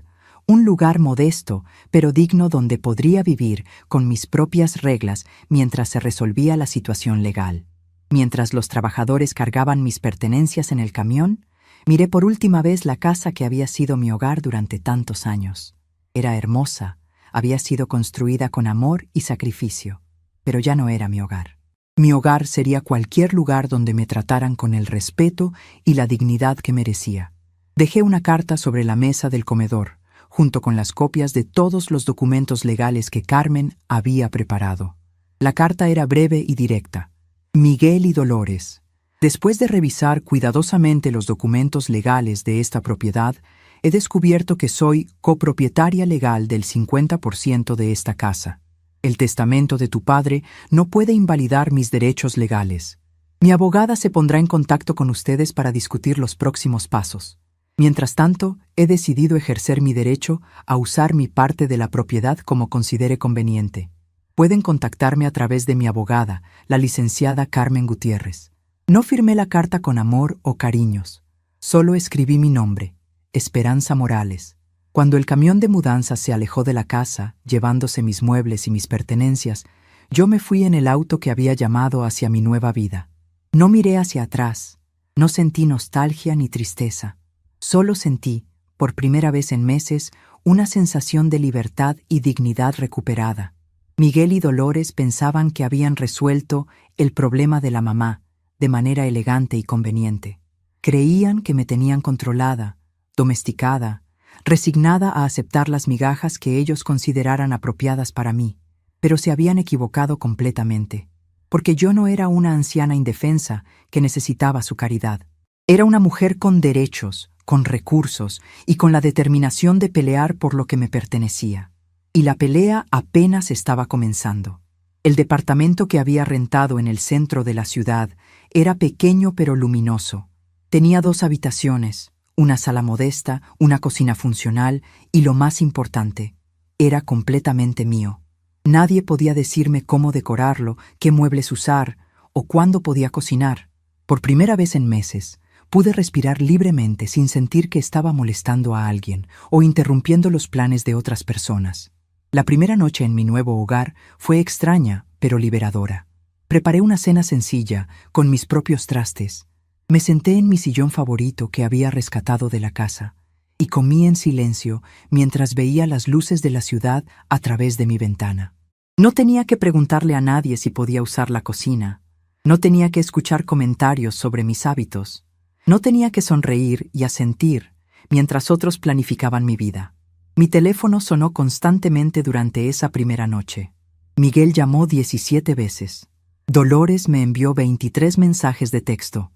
un lugar modesto pero digno donde podría vivir con mis propias reglas mientras se resolvía la situación legal. Mientras los trabajadores cargaban mis pertenencias en el camión, miré por última vez la casa que había sido mi hogar durante tantos años. Era hermosa, había sido construida con amor y sacrificio, pero ya no era mi hogar. Mi hogar sería cualquier lugar donde me trataran con el respeto y la dignidad que merecía. Dejé una carta sobre la mesa del comedor, junto con las copias de todos los documentos legales que Carmen había preparado. La carta era breve y directa. Miguel y Dolores. Después de revisar cuidadosamente los documentos legales de esta propiedad, he descubierto que soy copropietaria legal del 50% de esta casa. El testamento de tu padre no puede invalidar mis derechos legales. Mi abogada se pondrá en contacto con ustedes para discutir los próximos pasos. Mientras tanto, he decidido ejercer mi derecho a usar mi parte de la propiedad como considere conveniente. Pueden contactarme a través de mi abogada, la licenciada Carmen Gutiérrez. No firmé la carta con amor o cariños. Solo escribí mi nombre, Esperanza Morales. Cuando el camión de mudanzas se alejó de la casa, llevándose mis muebles y mis pertenencias, yo me fui en el auto que había llamado hacia mi nueva vida. No miré hacia atrás, no sentí nostalgia ni tristeza. Solo sentí, por primera vez en meses, una sensación de libertad y dignidad recuperada. Miguel y Dolores pensaban que habían resuelto el problema de la mamá de manera elegante y conveniente. Creían que me tenían controlada, domesticada, resignada a aceptar las migajas que ellos consideraran apropiadas para mí, pero se habían equivocado completamente, porque yo no era una anciana indefensa que necesitaba su caridad. Era una mujer con derechos, con recursos y con la determinación de pelear por lo que me pertenecía. Y la pelea apenas estaba comenzando. El departamento que había rentado en el centro de la ciudad era pequeño pero luminoso. Tenía 2 habitaciones, una sala modesta, una cocina funcional y, lo más importante, era completamente mío. Nadie podía decirme cómo decorarlo, qué muebles usar o cuándo podía cocinar. Por primera vez en meses, pude respirar libremente sin sentir que estaba molestando a alguien o interrumpiendo los planes de otras personas. La primera noche en mi nuevo hogar fue extraña, pero liberadora. Preparé una cena sencilla, con mis propios trastes. Me senté en mi sillón favorito que había rescatado de la casa y comí en silencio mientras veía las luces de la ciudad a través de mi ventana. No tenía que preguntarle a nadie si podía usar la cocina. No tenía que escuchar comentarios sobre mis hábitos. No tenía que sonreír y asentir mientras otros planificaban mi vida. Mi teléfono sonó constantemente durante esa primera noche. Miguel llamó 17 veces. Dolores me envió 23 mensajes de texto.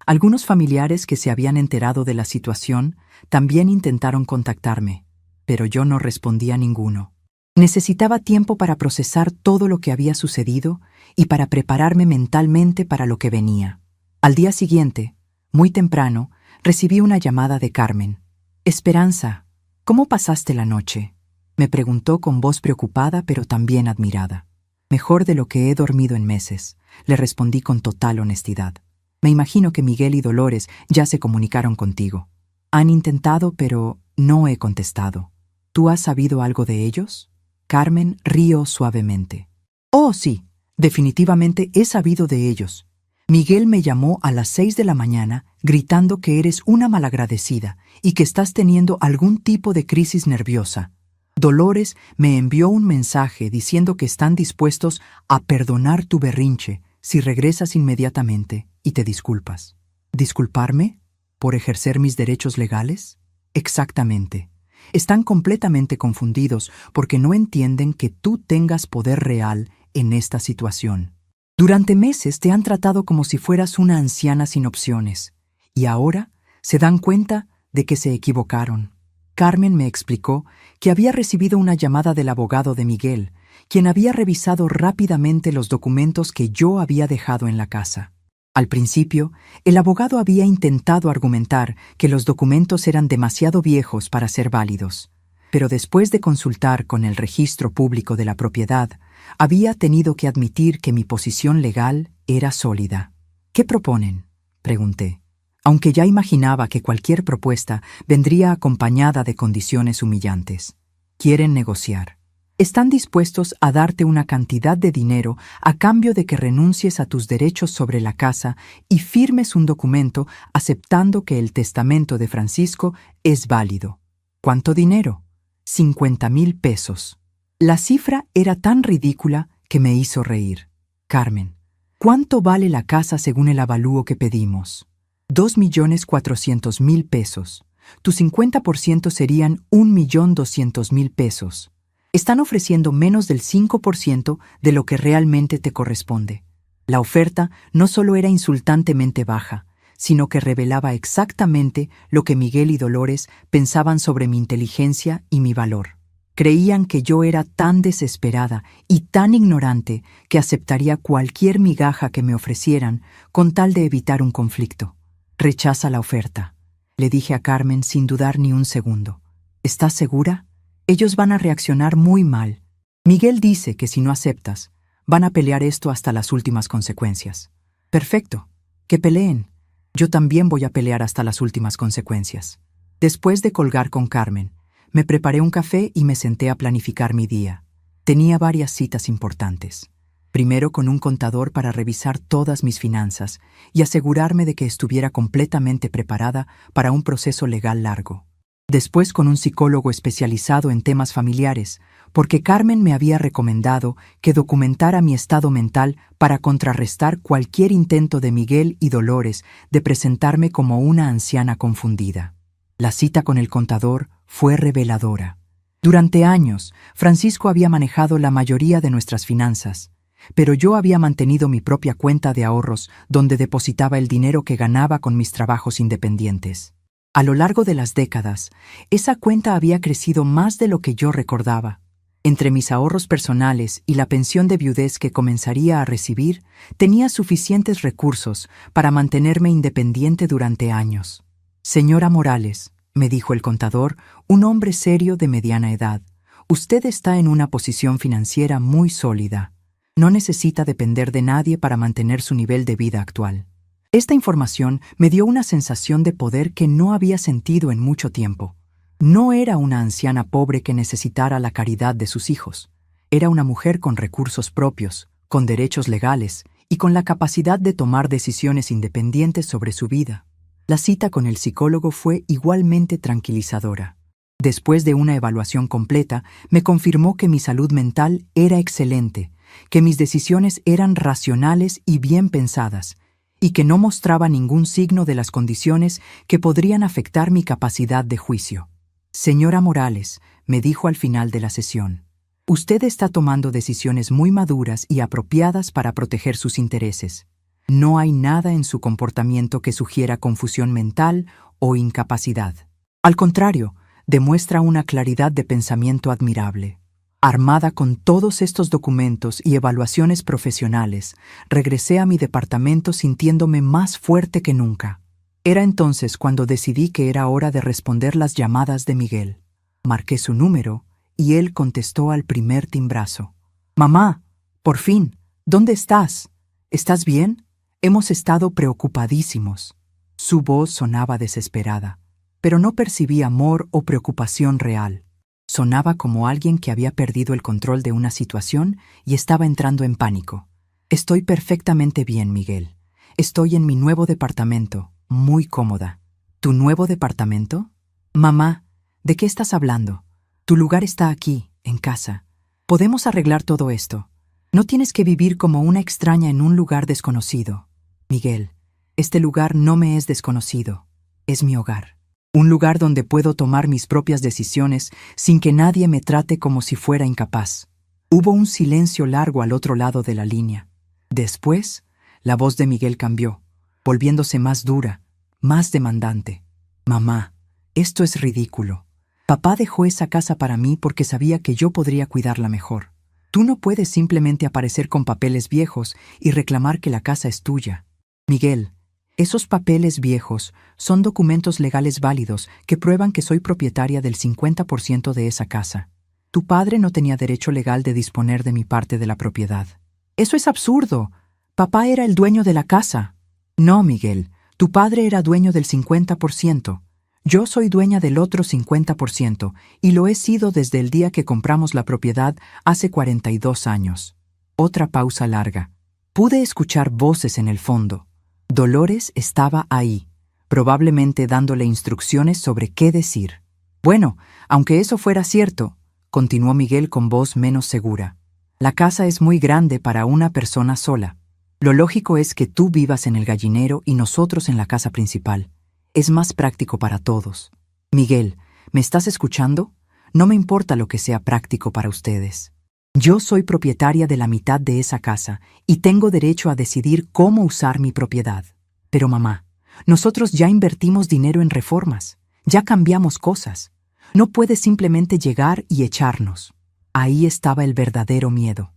Algunos familiares que se habían enterado de la situación también intentaron contactarme, pero yo no respondí a ninguno. Necesitaba tiempo para procesar todo lo que había sucedido y para prepararme mentalmente para lo que venía. Al día siguiente, muy temprano, recibí una llamada de Carmen. «Esperanza, ¿cómo pasaste la noche?», me preguntó con voz preocupada pero también admirada. «Mejor de lo que he dormido en meses», le respondí con total honestidad. «Me imagino que Miguel y Dolores ya se comunicaron contigo. Han intentado, pero no he contestado. ¿Tú has sabido algo de ellos?». Carmen rió suavemente. «Oh, sí, definitivamente he sabido de ellos. Miguel me llamó a las 6 de la mañana gritando que eres una malagradecida y que estás teniendo algún tipo de crisis nerviosa. Dolores me envió un mensaje diciendo que están dispuestos a perdonar tu berrinche si regresas inmediatamente y te disculpas». «¿Disculparme? ¿Por ejercer mis derechos legales?». «Exactamente. Están completamente confundidos porque no entienden que tú tengas poder real en esta situación». Durante meses te han tratado como si fueras una anciana sin opciones, y ahora se dan cuenta de que se equivocaron. Carmen me explicó que había recibido una llamada del abogado de Miguel, quien había revisado rápidamente los documentos que yo había dejado en la casa. Al principio, el abogado había intentado argumentar que los documentos eran demasiado viejos para ser válidos, pero después de consultar con el registro público de la propiedad, había tenido que admitir que mi posición legal era sólida. ¿Qué proponen?, pregunté, aunque ya imaginaba que cualquier propuesta vendría acompañada de condiciones humillantes. Quieren negociar. Están dispuestos a darte una cantidad de dinero a cambio de que renuncies a tus derechos sobre la casa y firmes un documento aceptando que el testamento de Francisco es válido. ¿Cuánto dinero? 50,000 pesos. La cifra era tan ridícula que me hizo reír. Carmen, ¿cuánto vale la casa según el avalúo que pedimos? 2,400,000 pesos. Tu 50% serían 1,200,000 pesos. Están ofreciendo menos del 5% de lo que realmente te corresponde. La oferta no solo era insultantemente baja, sino que revelaba exactamente lo que Miguel y Dolores pensaban sobre mi inteligencia y mi valor. Creían que yo era tan desesperada y tan ignorante que aceptaría cualquier migaja que me ofrecieran con tal de evitar un conflicto. Rechaza la oferta, le dije a Carmen sin dudar ni un segundo. ¿Estás segura? Ellos van a reaccionar muy mal. Miguel dice que si no aceptas, van a pelear esto hasta las últimas consecuencias. Perfecto, que peleen. Yo también voy a pelear hasta las últimas consecuencias. Después de colgar con Carmen, me preparé un café y me senté a planificar mi día. Tenía varias citas importantes. Primero con un contador para revisar todas mis finanzas y asegurarme de que estuviera completamente preparada para un proceso legal largo. Después con un psicólogo especializado en temas familiares, porque Carmen me había recomendado que documentara mi estado mental para contrarrestar cualquier intento de Miguel y Dolores de presentarme como una anciana confundida. La cita con el contador fue reveladora. Durante años, Francisco había manejado la mayoría de nuestras finanzas, pero yo había mantenido mi propia cuenta de ahorros donde depositaba el dinero que ganaba con mis trabajos independientes. A lo largo de las décadas, esa cuenta había crecido más de lo que yo recordaba. Entre mis ahorros personales y la pensión de viudez que comenzaría a recibir, tenía suficientes recursos para mantenerme independiente durante años. Señora Morales, me dijo el contador, un hombre serio de mediana edad, usted está en una posición financiera muy sólida. No necesita depender de nadie para mantener su nivel de vida actual. Esta información me dio una sensación de poder que no había sentido en mucho tiempo. No era una anciana pobre que necesitara la caridad de sus hijos. Era una mujer con recursos propios, con derechos legales y con la capacidad de tomar decisiones independientes sobre su vida. La cita con el psicólogo fue igualmente tranquilizadora. Después de una evaluación completa, me confirmó que mi salud mental era excelente, que mis decisiones eran racionales y bien pensadas, y que no mostraba ningún signo de las condiciones que podrían afectar mi capacidad de juicio. Señora Morales, me dijo al final de la sesión, usted está tomando decisiones muy maduras y apropiadas para proteger sus intereses. No hay nada en su comportamiento que sugiera confusión mental o incapacidad. Al contrario, demuestra una claridad de pensamiento admirable. Armada con todos estos documentos y evaluaciones profesionales, regresé a mi departamento sintiéndome más fuerte que nunca. Era entonces cuando decidí que era hora de responder las llamadas de Miguel. Marqué su número y él contestó al primer timbrazo. «Mamá, por fin, ¿dónde estás? ¿Estás bien? Hemos estado preocupadísimos». Su voz sonaba desesperada, pero no percibí amor o preocupación real. Sonaba como alguien que había perdido el control de una situación y estaba entrando en pánico. «Estoy perfectamente bien, Miguel. Estoy en mi nuevo departamento, muy cómoda». «¿Tu nuevo departamento?» «Mamá, ¿de qué estás hablando? Tu lugar está aquí, en casa. Podemos arreglar todo esto. No tienes que vivir como una extraña en un lugar desconocido». «Miguel, este lugar no me es desconocido. Es mi hogar. Un lugar donde puedo tomar mis propias decisiones sin que nadie me trate como si fuera incapaz». Hubo un silencio largo al otro lado de la línea. Después, la voz de Miguel cambió, volviéndose más dura, más demandante. Mamá, esto es ridículo. Papá dejó esa casa para mí porque sabía que yo podría cuidarla mejor. Tú no puedes simplemente aparecer con papeles viejos y reclamar que la casa es tuya. Miguel, esos papeles viejos son documentos legales válidos que prueban que soy propietaria del 50% de esa casa. Tu padre no tenía derecho legal de disponer de mi parte de la propiedad. Eso es absurdo. Papá era el dueño de la casa. No, Miguel, tu padre era dueño del 50%. Yo soy dueña del otro 50% y lo he sido desde el día que compramos la propiedad hace 42 años. Otra pausa larga. Pude escuchar voces en el fondo. Dolores estaba ahí, probablemente dándole instrucciones sobre qué decir. Bueno, aunque eso fuera cierto, continuó Miguel con voz menos segura. La casa es muy grande para una persona sola. Lo lógico es que tú vivas en el gallinero y nosotros en la casa principal. Es más práctico para todos. Miguel, ¿me estás escuchando? No me importa lo que sea práctico para ustedes. Yo soy propietaria de la mitad de esa casa y tengo derecho a decidir cómo usar mi propiedad. Pero mamá, nosotros ya invertimos dinero en reformas. Ya cambiamos cosas. No puedes simplemente llegar y echarnos. Ahí estaba el verdadero miedo.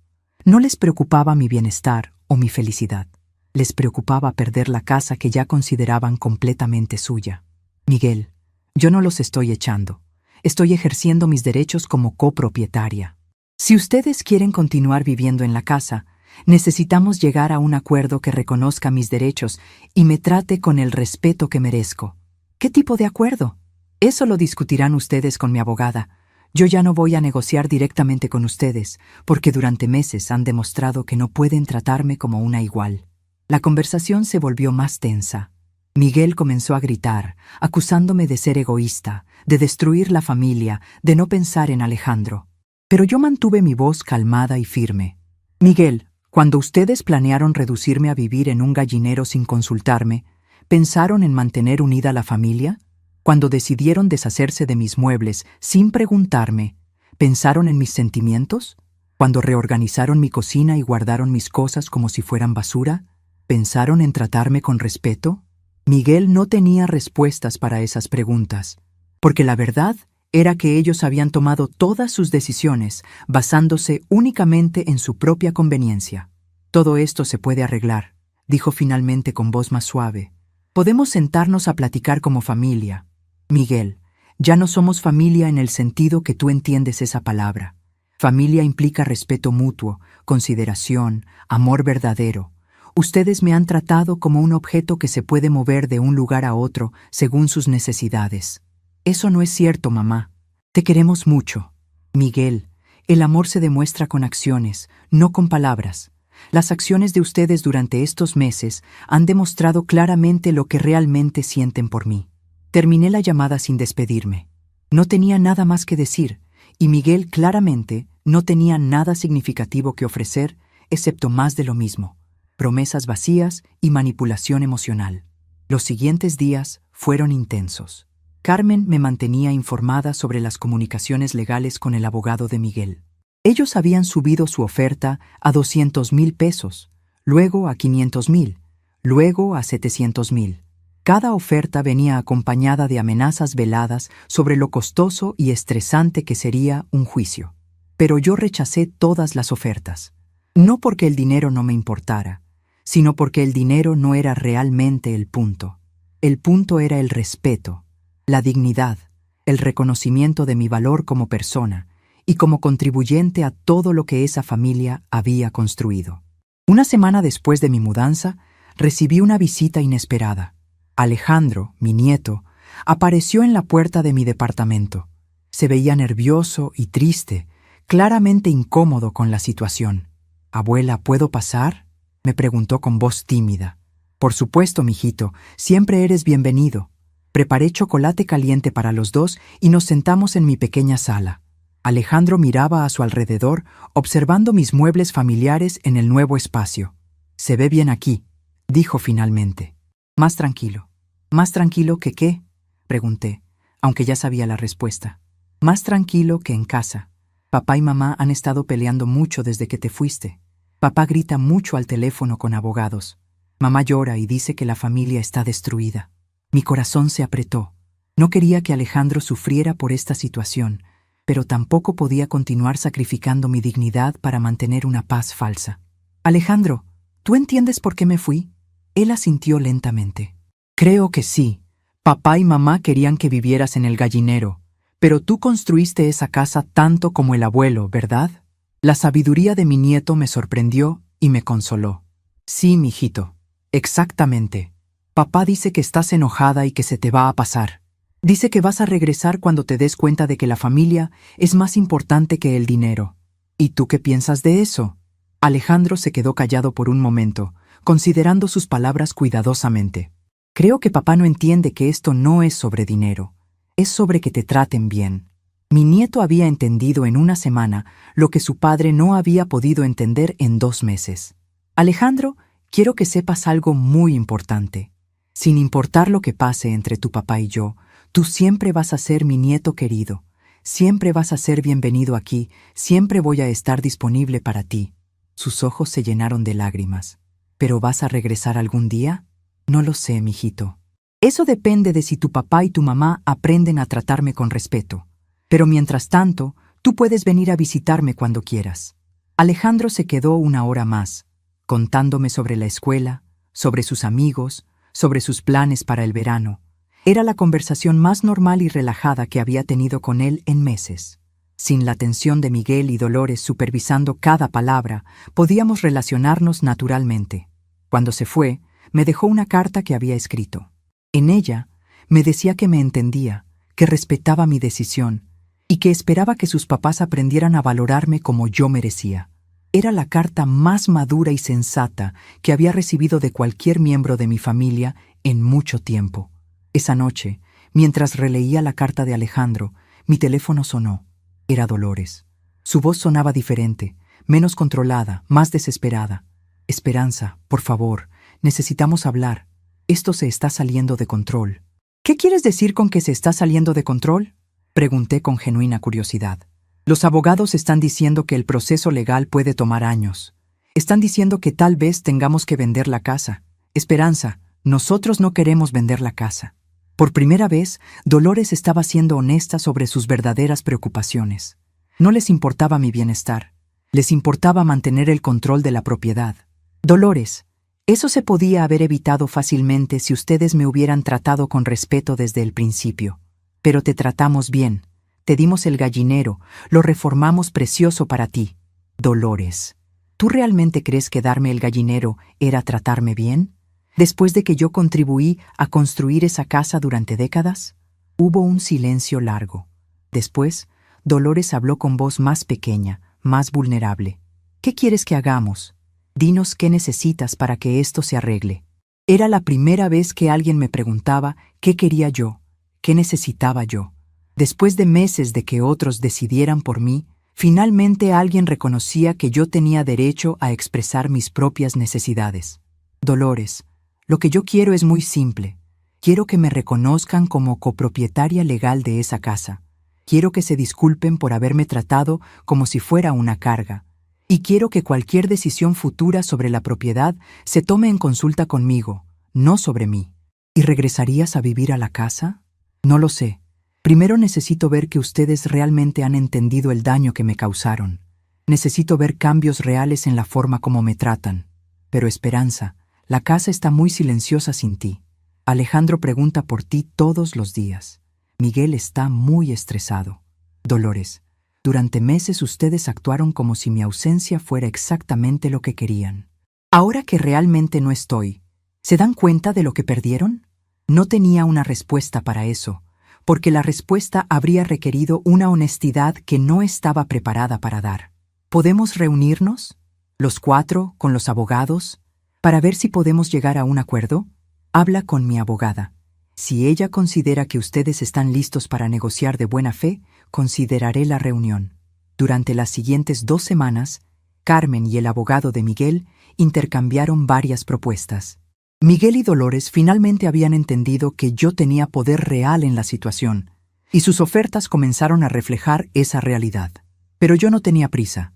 No les preocupaba mi bienestar o mi felicidad. Les preocupaba perder la casa que ya consideraban completamente suya. Miguel, yo no los estoy echando. Estoy ejerciendo mis derechos como copropietaria. Si ustedes quieren continuar viviendo en la casa, necesitamos llegar a un acuerdo que reconozca mis derechos y me trate con el respeto que merezco. ¿Qué tipo de acuerdo? Eso lo discutirán ustedes con mi abogada. Yo ya no voy a negociar directamente con ustedes, porque durante meses han demostrado que no pueden tratarme como una igual. La conversación se volvió más tensa. Miguel comenzó a gritar, acusándome de ser egoísta, de destruir la familia, de no pensar en Alejandro. Pero yo mantuve mi voz calmada y firme. Miguel, cuando ustedes planearon reducirme a vivir en un gallinero sin consultarme, ¿pensaron en mantener unida la familia? Cuando decidieron deshacerse de mis muebles sin preguntarme, ¿pensaron en mis sentimientos? Cuando reorganizaron mi cocina y guardaron mis cosas como si fueran basura, ¿pensaron en tratarme con respeto? Miguel no tenía respuestas para esas preguntas, porque la verdad era que ellos habían tomado todas sus decisiones basándose únicamente en su propia conveniencia. Todo esto se puede arreglar, dijo finalmente con voz más suave. Podemos sentarnos a platicar como familia. Miguel, ya no somos familia en el sentido que tú entiendes esa palabra. Familia implica respeto mutuo, consideración, amor verdadero. Ustedes me han tratado como un objeto que se puede mover de un lugar a otro según sus necesidades. Eso no es cierto, mamá. Te queremos mucho. Miguel, el amor se demuestra con acciones, no con palabras. Las acciones de ustedes durante estos meses han demostrado claramente lo que realmente sienten por mí. Terminé la llamada sin despedirme. No tenía nada más que decir, y Miguel claramente no tenía nada significativo que ofrecer, excepto más de lo mismo. Promesas vacías y manipulación emocional. Los siguientes días fueron intensos. Carmen me mantenía informada sobre las comunicaciones legales con el abogado de Miguel. Ellos habían subido su oferta a 200,000 pesos, luego a 500,000, luego a 700,000. Cada oferta venía acompañada de amenazas veladas sobre lo costoso y estresante que sería un juicio. Pero yo rechacé todas las ofertas. No porque el dinero no me importara, sino porque el dinero no era realmente el punto. El punto era el respeto, la dignidad, el reconocimiento de mi valor como persona y como contribuyente a todo lo que esa familia había construido. Una semana después de mi mudanza, recibí una visita inesperada. Alejandro, mi nieto, apareció en la puerta de mi departamento. Se veía nervioso y triste, claramente incómodo con la situación. «Abuela, ¿puedo pasar?», me preguntó con voz tímida. «Por supuesto, mijito, siempre eres bienvenido». Preparé chocolate caliente para los dos y nos sentamos en mi pequeña sala. Alejandro miraba a su alrededor, observando mis muebles familiares en el nuevo espacio. «Se ve bien aquí», dijo finalmente. «Más tranquilo». «¿Más tranquilo que qué?», pregunté, aunque ya sabía la respuesta. «Más tranquilo que en casa. Papá y mamá han estado peleando mucho desde que te fuiste. Papá grita mucho al teléfono con abogados. Mamá llora y dice que la familia está destruida. Mi corazón se apretó. No quería que Alejandro sufriera por esta situación, pero tampoco podía continuar sacrificando mi dignidad para mantener una paz falsa. Alejandro, ¿tú entiendes por qué me fui? Él asintió lentamente. Creo que sí. Papá y mamá querían que vivieras en el gallinero, pero tú construiste esa casa tanto como el abuelo, ¿verdad? La sabiduría de mi nieto me sorprendió y me consoló. Sí, mijito, exactamente. Papá dice que estás enojada y que se te va a pasar. Dice que vas a regresar cuando te des cuenta de que la familia es más importante que el dinero. ¿Y tú qué piensas de eso? Alejandro se quedó callado por un momento, considerando sus palabras cuidadosamente. Creo que papá no entiende que esto no es sobre dinero, es sobre que te traten bien. Mi nieto había entendido en una semana lo que su padre no había podido entender en 2 meses. Alejandro, quiero que sepas algo muy importante. Sin importar lo que pase entre tu papá y yo, tú siempre vas a ser mi nieto querido. Siempre vas a ser bienvenido aquí, siempre voy a estar disponible para ti. Sus ojos se llenaron de lágrimas. ¿Pero vas a regresar algún día? No lo sé, mijito. Eso depende de si tu papá y tu mamá aprenden a tratarme con respeto. Pero mientras tanto, tú puedes venir a visitarme cuando quieras. Alejandro se quedó 1 hora más, contándome sobre la escuela, sobre sus amigos, sobre sus planes para el verano. Era la conversación más normal y relajada que había tenido con él en meses. Sin la atención de Miguel y Dolores supervisando cada palabra, podíamos relacionarnos naturalmente. Cuando se fue, me dejó una carta que había escrito. En ella, me decía que me entendía, que respetaba mi decisión, y que esperaba que sus papás aprendieran a valorarme como yo merecía. Era la carta más madura y sensata que había recibido de cualquier miembro de mi familia en mucho tiempo. Esa noche, mientras releía la carta de Alejandro, mi teléfono sonó. Era Dolores. Su voz sonaba diferente, menos controlada, más desesperada. Esperanza, por favor, necesitamos hablar. Esto se está saliendo de control. ¿Qué quieres decir con que se está saliendo de control? Pregunté con genuina curiosidad. Los abogados están diciendo que el proceso legal puede tomar años. Están diciendo que tal vez tengamos que vender la casa. Esperanza, nosotros no queremos vender la casa. Por primera vez, Dolores estaba siendo honesta sobre sus verdaderas preocupaciones. No les importaba mi bienestar. Les importaba mantener el control de la propiedad. Dolores, eso se podía haber evitado fácilmente si ustedes me hubieran tratado con respeto desde el principio. Pero te tratamos bien. Te dimos el gallinero, lo reformamos precioso para ti. Dolores, ¿tú realmente crees que darme el gallinero era tratarme bien? Después de que yo contribuí a construir esa casa durante décadas, hubo un silencio largo. Después, Dolores habló con voz más pequeña, más vulnerable. ¿Qué quieres que hagamos? Dinos qué necesitas para que esto se arregle. Era la primera vez que alguien me preguntaba qué quería yo, qué necesitaba yo. Después de meses de que otros decidieran por mí, finalmente alguien reconocía que yo tenía derecho a expresar mis propias necesidades. Dolores, lo que yo quiero es muy simple. Quiero que me reconozcan como copropietaria legal de esa casa. Quiero que se disculpen por haberme tratado como si fuera una carga. Y quiero que cualquier decisión futura sobre la propiedad se tome en consulta conmigo, no sobre mí. ¿Y regresarías a vivir a la casa? No lo sé. Primero necesito ver que ustedes realmente han entendido el daño que me causaron. Necesito ver cambios reales en la forma como me tratan. Pero Esperanza, la casa está muy silenciosa sin ti. Alejandro pregunta por ti todos los días. Miguel está muy estresado. Dolores, durante meses ustedes actuaron como si mi ausencia fuera exactamente lo que querían. Ahora que realmente no estoy, ¿se dan cuenta de lo que perdieron? No tenía una respuesta para eso, porque la respuesta habría requerido una honestidad que no estaba preparada para dar. ¿Podemos reunirnos, los 4, con los abogados, para ver si podemos llegar a un acuerdo? Habla con mi abogada. Si ella considera que ustedes están listos para negociar de buena fe, consideraré la reunión. Durante las siguientes 2 semanas, Carmen y el abogado de Miguel intercambiaron varias propuestas. Miguel y Dolores finalmente habían entendido que yo tenía poder real en la situación, y sus ofertas comenzaron a reflejar esa realidad. Pero yo no tenía prisa.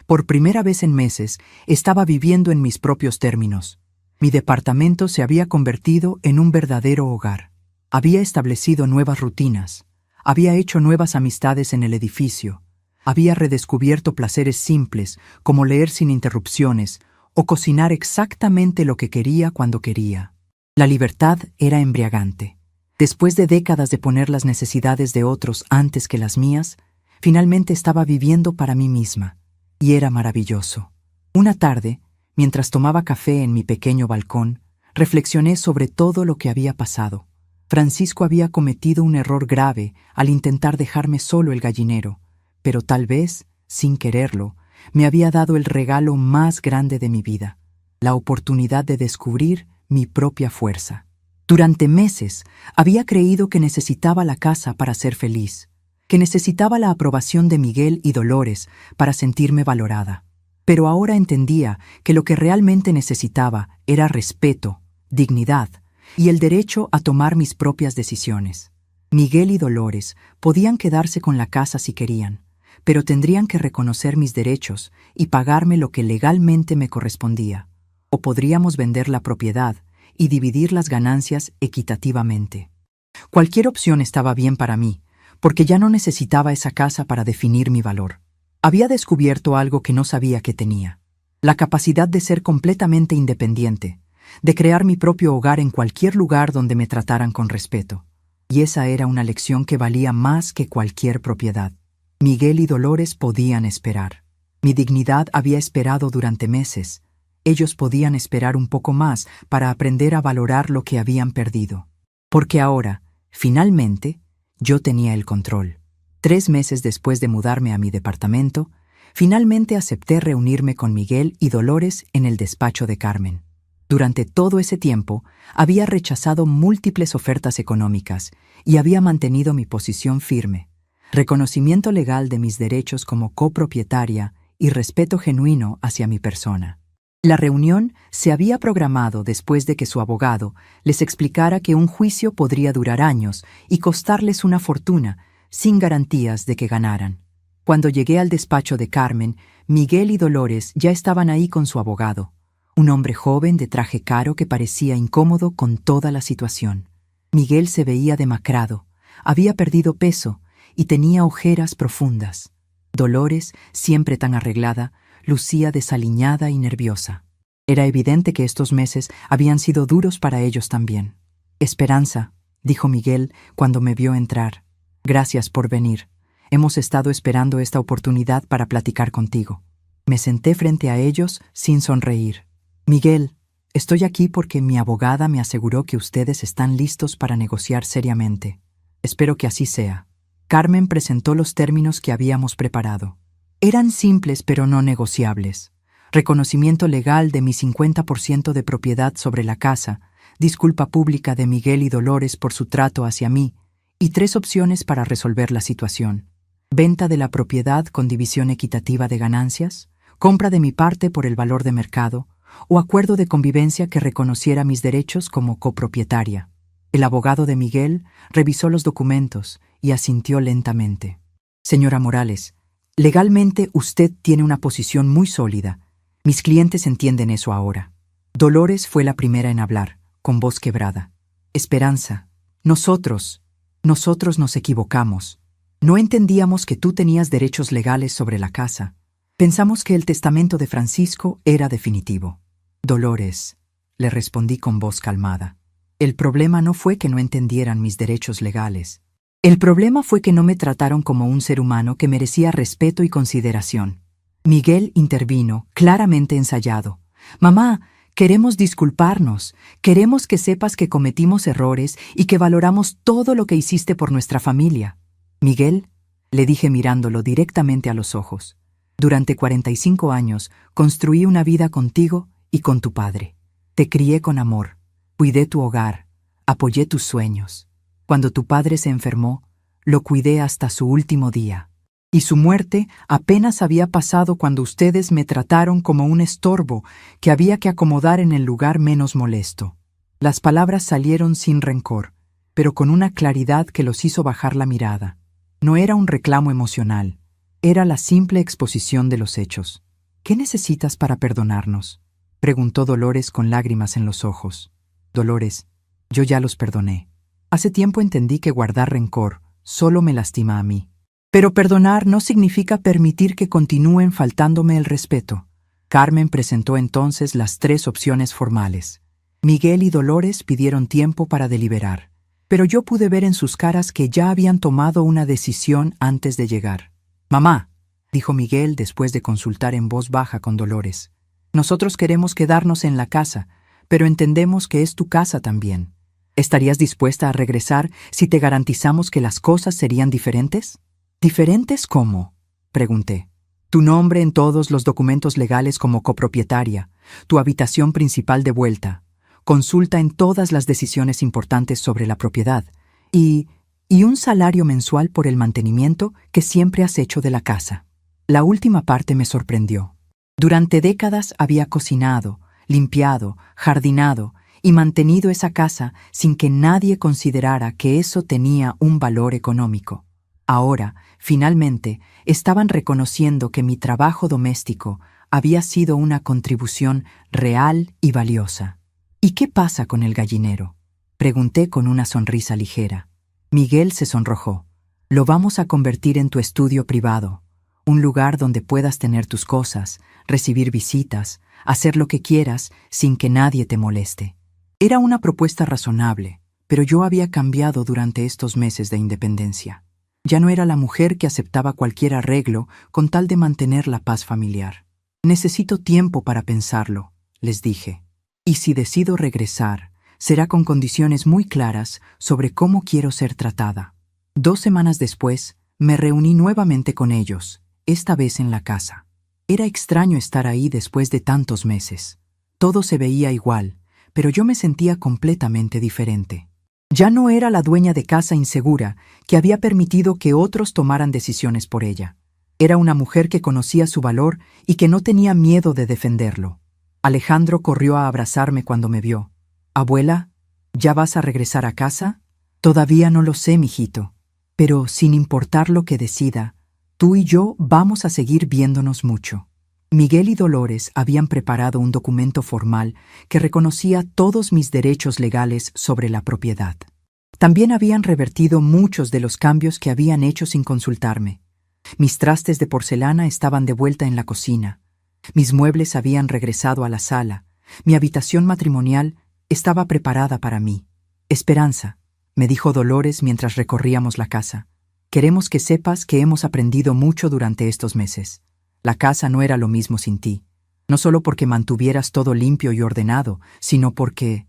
Por primera vez en meses, estaba viviendo en mis propios términos. Mi departamento se había convertido en un verdadero hogar. Había establecido nuevas rutinas. Había hecho nuevas amistades en el edificio. Había redescubierto placeres simples, como leer sin interrupciones o cocinar exactamente lo que quería cuando quería. La libertad era embriagante. Después de décadas de poner las necesidades de otros antes que las mías, finalmente estaba viviendo para mí misma. Y era maravilloso. Una tarde, mientras tomaba café en mi pequeño balcón, reflexioné sobre todo lo que había pasado. Francisco había cometido un error grave al intentar dejarme solo el gallinero, pero tal vez, sin quererlo, me había dado el regalo más grande de mi vida, la oportunidad de descubrir mi propia fuerza. Durante meses había creído que necesitaba la casa para ser feliz, que necesitaba la aprobación de Miguel y Dolores para sentirme valorada. Pero ahora entendía que lo que realmente necesitaba era respeto, dignidad y el derecho a tomar mis propias decisiones. Miguel y Dolores podían quedarse con la casa si querían, pero tendrían que reconocer mis derechos y pagarme lo que legalmente me correspondía. O podríamos vender la propiedad y dividir las ganancias equitativamente. Cualquier opción estaba bien para mí, porque ya no necesitaba esa casa para definir mi valor. Había descubierto algo que no sabía que tenía: la capacidad de ser completamente independiente, de crear mi propio hogar en cualquier lugar donde me trataran con respeto. Y esa era una lección que valía más que cualquier propiedad. Miguel y Dolores podían esperar. Mi dignidad había esperado durante meses. Ellos podían esperar un poco más para aprender a valorar lo que habían perdido. Porque ahora, finalmente, yo tenía el control. 3 meses después de mudarme a mi departamento, finalmente acepté reunirme con Miguel y Dolores en el despacho de Carmen. Durante todo ese tiempo, había rechazado múltiples ofertas económicas y había mantenido mi posición firme. Reconocimiento legal de mis derechos como copropietaria y respeto genuino hacia mi persona. La reunión se había programado después de que su abogado les explicara que un juicio podría durar años y costarles una fortuna, sin garantías de que ganaran. Cuando llegué al despacho de Carmen, Miguel y Dolores ya estaban ahí con su abogado, un hombre joven de traje caro que parecía incómodo con toda la situación. Miguel se veía demacrado, había perdido peso y tenía ojeras profundas. Dolores, siempre tan arreglada, lucía desaliñada y nerviosa. Era evidente que estos meses habían sido duros para ellos también. «Esperanza», dijo Miguel cuando me vio entrar. «Gracias por venir. Hemos estado esperando esta oportunidad para platicar contigo». Me senté frente a ellos sin sonreír. «Miguel, estoy aquí porque mi abogada me aseguró que ustedes están listos para negociar seriamente. Espero que así sea». Carmen presentó los términos que habíamos preparado. Eran simples pero no negociables. Reconocimiento legal de mi 50% de propiedad sobre la casa, disculpa pública de Miguel y Dolores por su trato hacia mí, y 3 opciones para resolver la situación: venta de la propiedad con división equitativa de ganancias, compra de mi parte por el valor de mercado, o acuerdo de convivencia que reconociera mis derechos como copropietaria. El abogado de Miguel revisó los documentos y asintió lentamente. «Señora Morales, legalmente usted tiene una posición muy sólida. Mis clientes entienden eso ahora». Dolores fue la primera en hablar, con voz quebrada. «Esperanza, nosotros nos equivocamos. No entendíamos que tú tenías derechos legales sobre la casa. Pensamos que el testamento de Francisco era definitivo». «Dolores», le respondí con voz calmada, «el problema no fue que no entendieran mis derechos legales. El problema fue que no me trataron como un ser humano que merecía respeto y consideración». Miguel intervino, claramente ensayado. «Mamá, queremos disculparnos. Queremos que sepas que cometimos errores y que valoramos todo lo que hiciste por nuestra familia». «Miguel», le dije mirándolo directamente a los ojos, «durante 45 años construí una vida contigo y con tu padre. Te crié con amor, cuidé tu hogar, apoyé tus sueños. Cuando tu padre se enfermó, lo cuidé hasta su último día. Y su muerte apenas había pasado cuando ustedes me trataron como un estorbo que había que acomodar en el lugar menos molesto». Las palabras salieron sin rencor, pero con una claridad que los hizo bajar la mirada. No era un reclamo emocional, era la simple exposición de los hechos. ¿Qué necesitas para perdonarnos?, preguntó Dolores con lágrimas en los ojos. Dolores, yo ya los perdoné. Hace tiempo entendí que guardar rencor solo me lastima a mí. Pero perdonar no significa permitir que continúen faltándome el respeto. Carmen presentó entonces las 3 opciones formales. Miguel y Dolores pidieron tiempo para deliberar, pero yo pude ver en sus caras que ya habían tomado una decisión antes de llegar. «Mamá», dijo Miguel después de consultar en voz baja con Dolores, «nosotros queremos quedarnos en la casa, pero entendemos que es tu casa también. ¿Estarías dispuesta a regresar si te garantizamos que las cosas serían diferentes?» «¿Diferentes cómo?», pregunté. «Tu nombre en todos los documentos legales como copropietaria, tu habitación principal de vuelta, consulta en todas las decisiones importantes sobre la propiedad y un salario mensual por el mantenimiento que siempre has hecho de la casa». La última parte me sorprendió. Durante décadas había cocinado, limpiado, jardinado y mantenido esa casa sin que nadie considerara que eso tenía un valor económico. Ahora, finalmente, estaban reconociendo que mi trabajo doméstico había sido una contribución real y valiosa. «¿Y qué pasa con el gallinero?», pregunté con una sonrisa ligera. Miguel se sonrojó. «Lo vamos a convertir en tu estudio privado, un lugar donde puedas tener tus cosas, recibir visitas, hacer lo que quieras sin que nadie te moleste». Era una propuesta razonable, pero yo había cambiado durante estos meses de independencia. Ya no era la mujer que aceptaba cualquier arreglo con tal de mantener la paz familiar. «Necesito tiempo para pensarlo», les dije. «Y si decido regresar, será con condiciones muy claras sobre cómo quiero ser tratada». 2 semanas después, me reuní nuevamente con ellos, esta vez en la casa. Era extraño estar ahí después de tantos meses. Todo se veía igual, pero yo me sentía completamente diferente. Ya no era la dueña de casa insegura que había permitido que otros tomaran decisiones por ella. Era una mujer que conocía su valor y que no tenía miedo de defenderlo. Alejandro corrió a abrazarme cuando me vio. «Abuela, ¿ya vas a regresar a casa?» «Todavía no lo sé, mijito, pero sin importar lo que decida, tú y yo vamos a seguir viéndonos mucho». Miguel y Dolores habían preparado un documento formal que reconocía todos mis derechos legales sobre la propiedad. También habían revertido muchos de los cambios que habían hecho sin consultarme. Mis trastes de porcelana estaban de vuelta en la cocina. Mis muebles habían regresado a la sala. Mi habitación matrimonial estaba preparada para mí. «Esperanza», me dijo Dolores mientras recorríamos la casa, «queremos que sepas que hemos aprendido mucho durante estos meses. La casa no era lo mismo sin ti, no solo porque mantuvieras todo limpio y ordenado, sino porque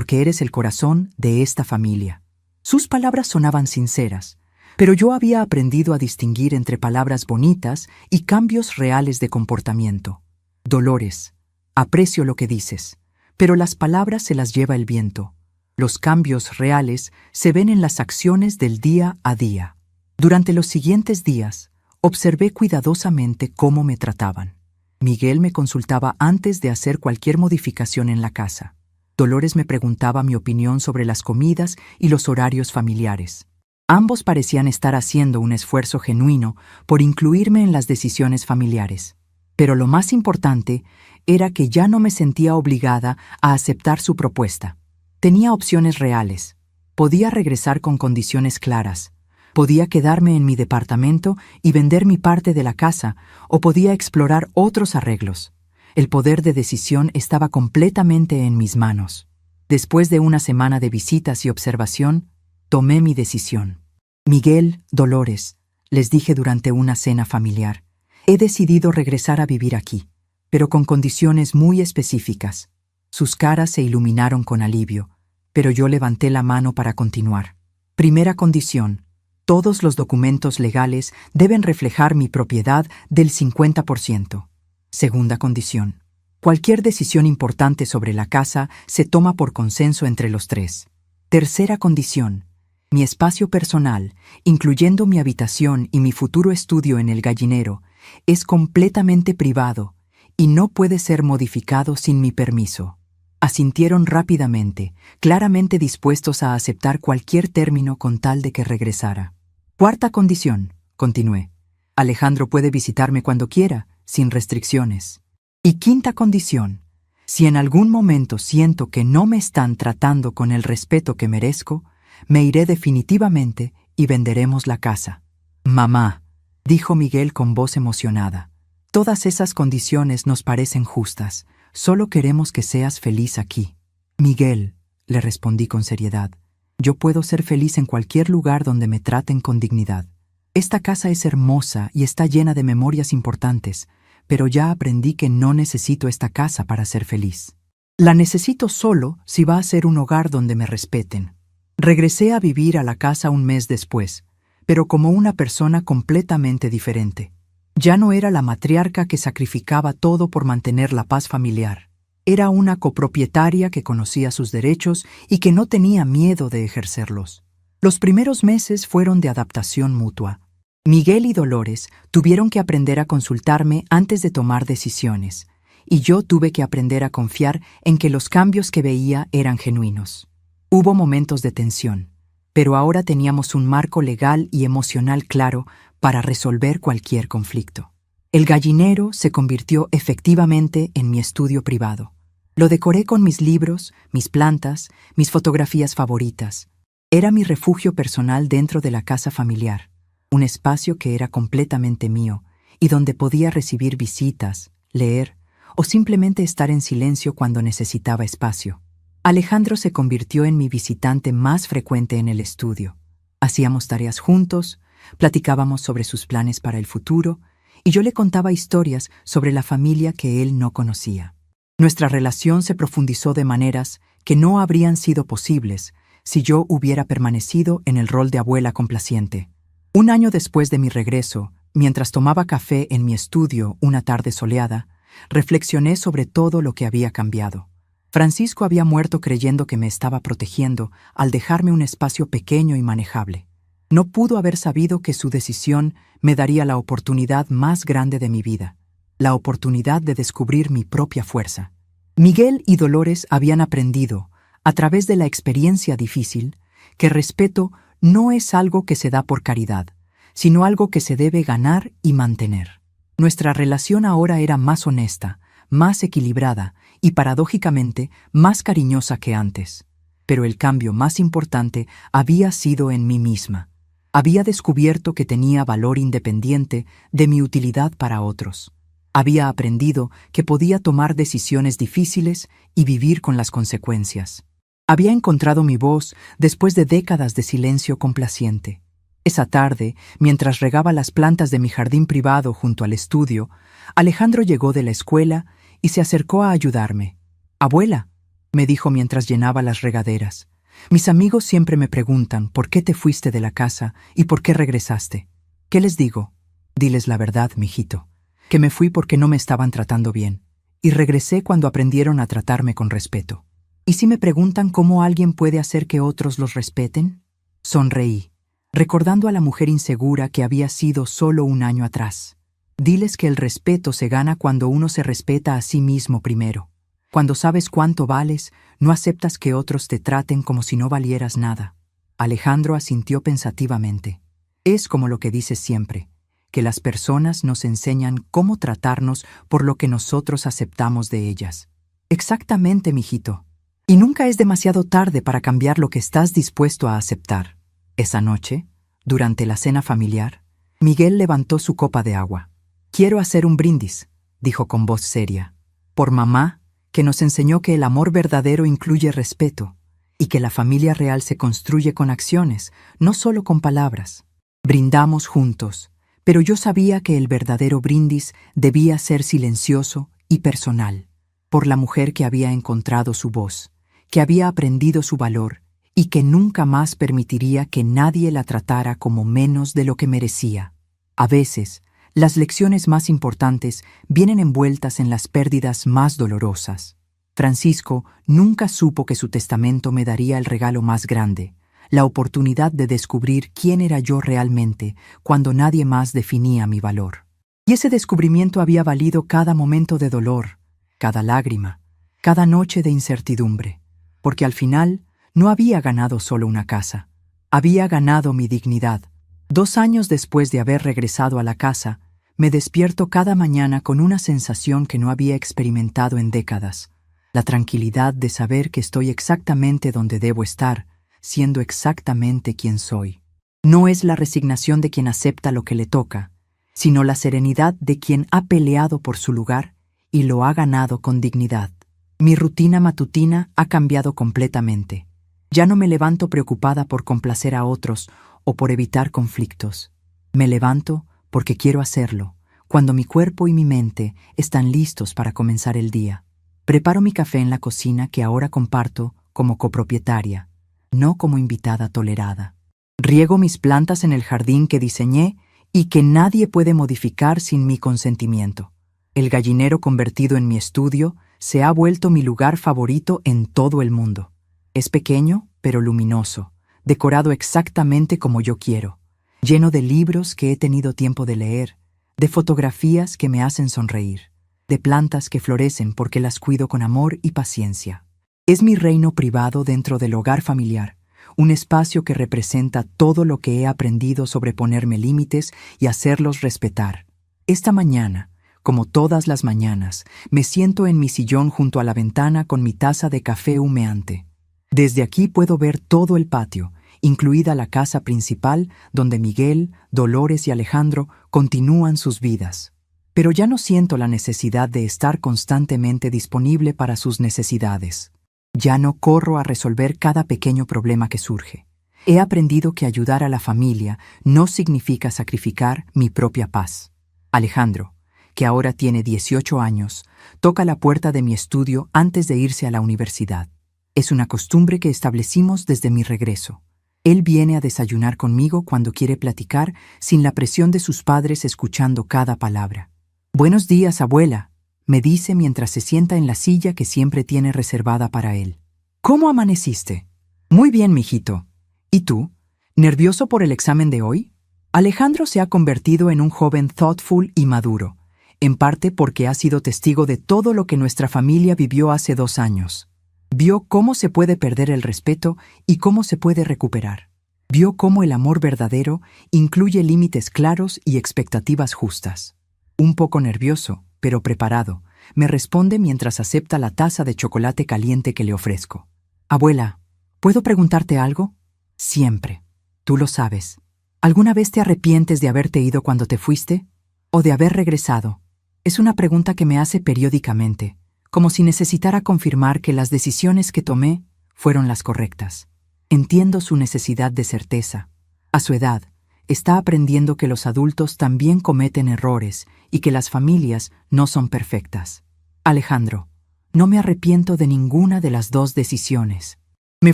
eres el corazón de esta familia». Sus palabras sonaban sinceras, pero yo había aprendido a distinguir entre palabras bonitas y cambios reales de comportamiento. «Dolores, aprecio lo que dices, pero las palabras se las lleva el viento. Los cambios reales se ven en las acciones del día a día». Durante los siguientes días, observé cuidadosamente cómo me trataban. Miguel me consultaba antes de hacer cualquier modificación en la casa. Dolores me preguntaba mi opinión sobre las comidas y los horarios familiares. Ambos parecían estar haciendo un esfuerzo genuino por incluirme en las decisiones familiares. Pero lo más importante era que ya no me sentía obligada a aceptar su propuesta. Tenía opciones reales. Podía regresar con condiciones claras. Podía quedarme en mi departamento y vender mi parte de la casa, o podía explorar otros arreglos. El poder de decisión estaba completamente en mis manos. Después de una semana de visitas y observación, tomé mi decisión. «Miguel, Dolores», les dije durante una cena familiar, «he decidido regresar a vivir aquí, pero con condiciones muy específicas». Sus caras se iluminaron con alivio, pero yo levanté la mano para continuar. «Primera condición: todos los documentos legales deben reflejar mi propiedad del 50%. Segunda condición: cualquier decisión importante sobre la casa se toma por consenso entre los 3. Tercera condición: mi espacio personal, incluyendo mi habitación y mi futuro estudio en el gallinero, es completamente privado y no puede ser modificado sin mi permiso». Asintieron rápidamente, claramente dispuestos a aceptar cualquier término con tal de que regresara. «Cuarta condición», continué: «Alejandro puede visitarme cuando quiera, sin restricciones. Y quinta condición: si en algún momento siento que no me están tratando con el respeto que merezco, me iré definitivamente y venderemos la casa. Mamá, dijo Miguel con voz emocionada, todas esas condiciones nos parecen justas. Solo queremos que seas feliz aquí. Miguel, le respondí con seriedad, yo puedo ser feliz en cualquier lugar donde me traten con dignidad. Esta casa es hermosa y está llena de memorias importantes, pero ya aprendí que no necesito esta casa para ser feliz. La necesito solo si va a ser un hogar donde me respeten. Regresé a vivir a la casa un mes después, pero como una persona completamente diferente. Ya no era la matriarca que sacrificaba todo por mantener la paz familiar. Era una copropietaria que conocía sus derechos y que no tenía miedo de ejercerlos. Los primeros meses fueron de adaptación mutua. Miguel y Dolores tuvieron que aprender a consultarme antes de tomar decisiones, y yo tuve que aprender a confiar en que los cambios que veía eran genuinos. Hubo momentos de tensión, pero ahora teníamos un marco legal y emocional claro para resolver cualquier conflicto. El gallinero se convirtió efectivamente en mi estudio privado. Lo decoré con mis libros, mis plantas, mis fotografías favoritas. Era mi refugio personal dentro de la casa familiar, un espacio que era completamente mío y donde podía recibir visitas, leer o simplemente estar en silencio cuando necesitaba espacio. Alejandro se convirtió en mi visitante más frecuente en el estudio. Hacíamos tareas juntos, platicábamos sobre sus planes para el futuro y yo le contaba historias sobre la familia que él no conocía. Nuestra relación se profundizó de maneras que no habrían sido posibles si yo hubiera permanecido en el rol de abuela complaciente. Un año después de mi regreso, mientras tomaba café en mi estudio una tarde soleada, reflexioné sobre todo lo que había cambiado. Francisco había muerto creyendo que me estaba protegiendo al dejarme un espacio pequeño y manejable. No pudo haber sabido que su decisión me daría la oportunidad más grande de mi vida, la oportunidad de descubrir mi propia fuerza. Miguel y Dolores habían aprendido, a través de la experiencia difícil, que respeto no es algo que se da por caridad, sino algo que se debe ganar y mantener. Nuestra relación ahora era más honesta, más equilibrada y, paradójicamente, más cariñosa que antes. Pero el cambio más importante había sido en mí misma. Había descubierto que tenía valor independiente de mi utilidad para otros. Había aprendido que podía tomar decisiones difíciles y vivir con las consecuencias. Había encontrado mi voz después de décadas de silencio complaciente. Esa tarde, mientras regaba las plantas de mi jardín privado junto al estudio, Alejandro llegó de la escuela y se acercó a ayudarme. «Abuela», me dijo mientras llenaba las regaderas, «mis amigos siempre me preguntan por qué te fuiste de la casa y por qué regresaste. ¿Qué les digo? Diles la verdad, mijito, que me fui porque no me estaban tratando bien, y regresé cuando aprendieron a tratarme con respeto. ¿Y si me preguntan cómo alguien puede hacer que otros los respeten?». Sonreí, recordando a la mujer insegura que había sido solo un año atrás. Diles que el respeto se gana cuando uno se respeta a sí mismo primero. Cuando sabes cuánto vales, no aceptas que otros te traten como si no valieras nada. Alejandro asintió pensativamente. Es como lo que dices siempre, que las personas nos enseñan cómo tratarnos por lo que nosotros aceptamos de ellas. Exactamente, mijito. Y nunca es demasiado tarde para cambiar lo que estás dispuesto a aceptar. Esa noche, durante la cena familiar, Miguel levantó su copa de agua. «Quiero hacer un brindis», dijo con voz seria, «por mamá, que nos enseñó que el amor verdadero incluye respeto y que la familia real se construye con acciones, no solo con palabras». Brindamos juntos, pero yo sabía que el verdadero brindis debía ser silencioso y personal, por la mujer que había encontrado su voz, que había aprendido su valor y que nunca más permitiría que nadie la tratara como menos de lo que merecía. A veces, las lecciones más importantes vienen envueltas en las pérdidas más dolorosas. Francisco nunca supo que su testamento me daría el regalo más grande, la oportunidad de descubrir quién era yo realmente cuando nadie más definía mi valor. Y ese descubrimiento había valido cada momento de dolor, cada lágrima, cada noche de incertidumbre, porque al final no había ganado solo una casa, había ganado mi dignidad. 2 años después de haber regresado a la casa, Me despierto cada mañana con una sensación que no había experimentado en décadas, la tranquilidad de saber que estoy exactamente donde debo estar, siendo exactamente quien soy. No es la resignación de quien acepta lo que le toca, sino la serenidad de quien ha peleado por su lugar y lo ha ganado con dignidad. Mi rutina matutina ha cambiado completamente. Ya no me levanto preocupada por complacer a otros o por evitar conflictos. Me levanto porque quiero hacerlo, cuando mi cuerpo y mi mente están listos para comenzar el día. Preparo mi café en la cocina que ahora comparto como copropietaria, no como invitada tolerada. Riego mis plantas en el jardín que diseñé y que nadie puede modificar sin mi consentimiento. El gallinero convertido en mi estudio se ha vuelto mi lugar favorito en todo el mundo. Es pequeño, pero luminoso, decorado exactamente como yo quiero, lleno de libros que he tenido tiempo de leer, de fotografías que me hacen sonreír, de plantas que florecen porque las cuido con amor y paciencia. Es mi reino privado dentro del hogar familiar, un espacio que representa todo lo que he aprendido sobre ponerme límites y hacerlos respetar. Esta mañana, como todas las mañanas, me siento en mi sillón junto a la ventana con mi taza de café humeante. Desde aquí puedo ver todo el patio, incluida la casa principal donde Miguel, Dolores y Alejandro continúan sus vidas. Pero ya no siento la necesidad de estar constantemente disponible para sus necesidades. Ya no corro a resolver cada pequeño problema que surge. He aprendido que ayudar a la familia no significa sacrificar mi propia paz. Alejandro, que ahora tiene 18 años, toca la puerta de mi estudio antes de irse a la universidad. Es una costumbre que establecimos desde mi regreso. Él viene a desayunar conmigo cuando quiere platicar sin la presión de sus padres escuchando cada palabra. «Buenos días, abuela», me dice mientras se sienta en la silla que siempre tiene reservada para él. «¿Cómo amaneciste?» «Muy bien, mijito. ¿Y tú? ¿Nervioso por el examen de hoy?» Alejandro se ha convertido en un joven thoughtful y maduro, en parte porque ha sido testigo de todo lo que nuestra familia vivió hace 2 años. Vio cómo se puede perder el respeto y cómo se puede recuperar. Vio cómo el amor verdadero incluye límites claros y expectativas justas. Un poco nervioso, pero preparado, me responde mientras acepta la taza de chocolate caliente que le ofrezco. «Abuela, ¿puedo preguntarte algo?» «Siempre. Tú lo sabes. ¿Alguna vez te arrepientes de haberte ido cuando te fuiste? ¿O de haber regresado?» Es una pregunta que me hace periódicamente, como si necesitara confirmar que las decisiones que tomé fueron las correctas. Entiendo su necesidad de certeza. A su edad, está aprendiendo que los adultos también cometen errores y que las familias no son perfectas. Alejandro, no me arrepiento de ninguna de las 2 decisiones. Me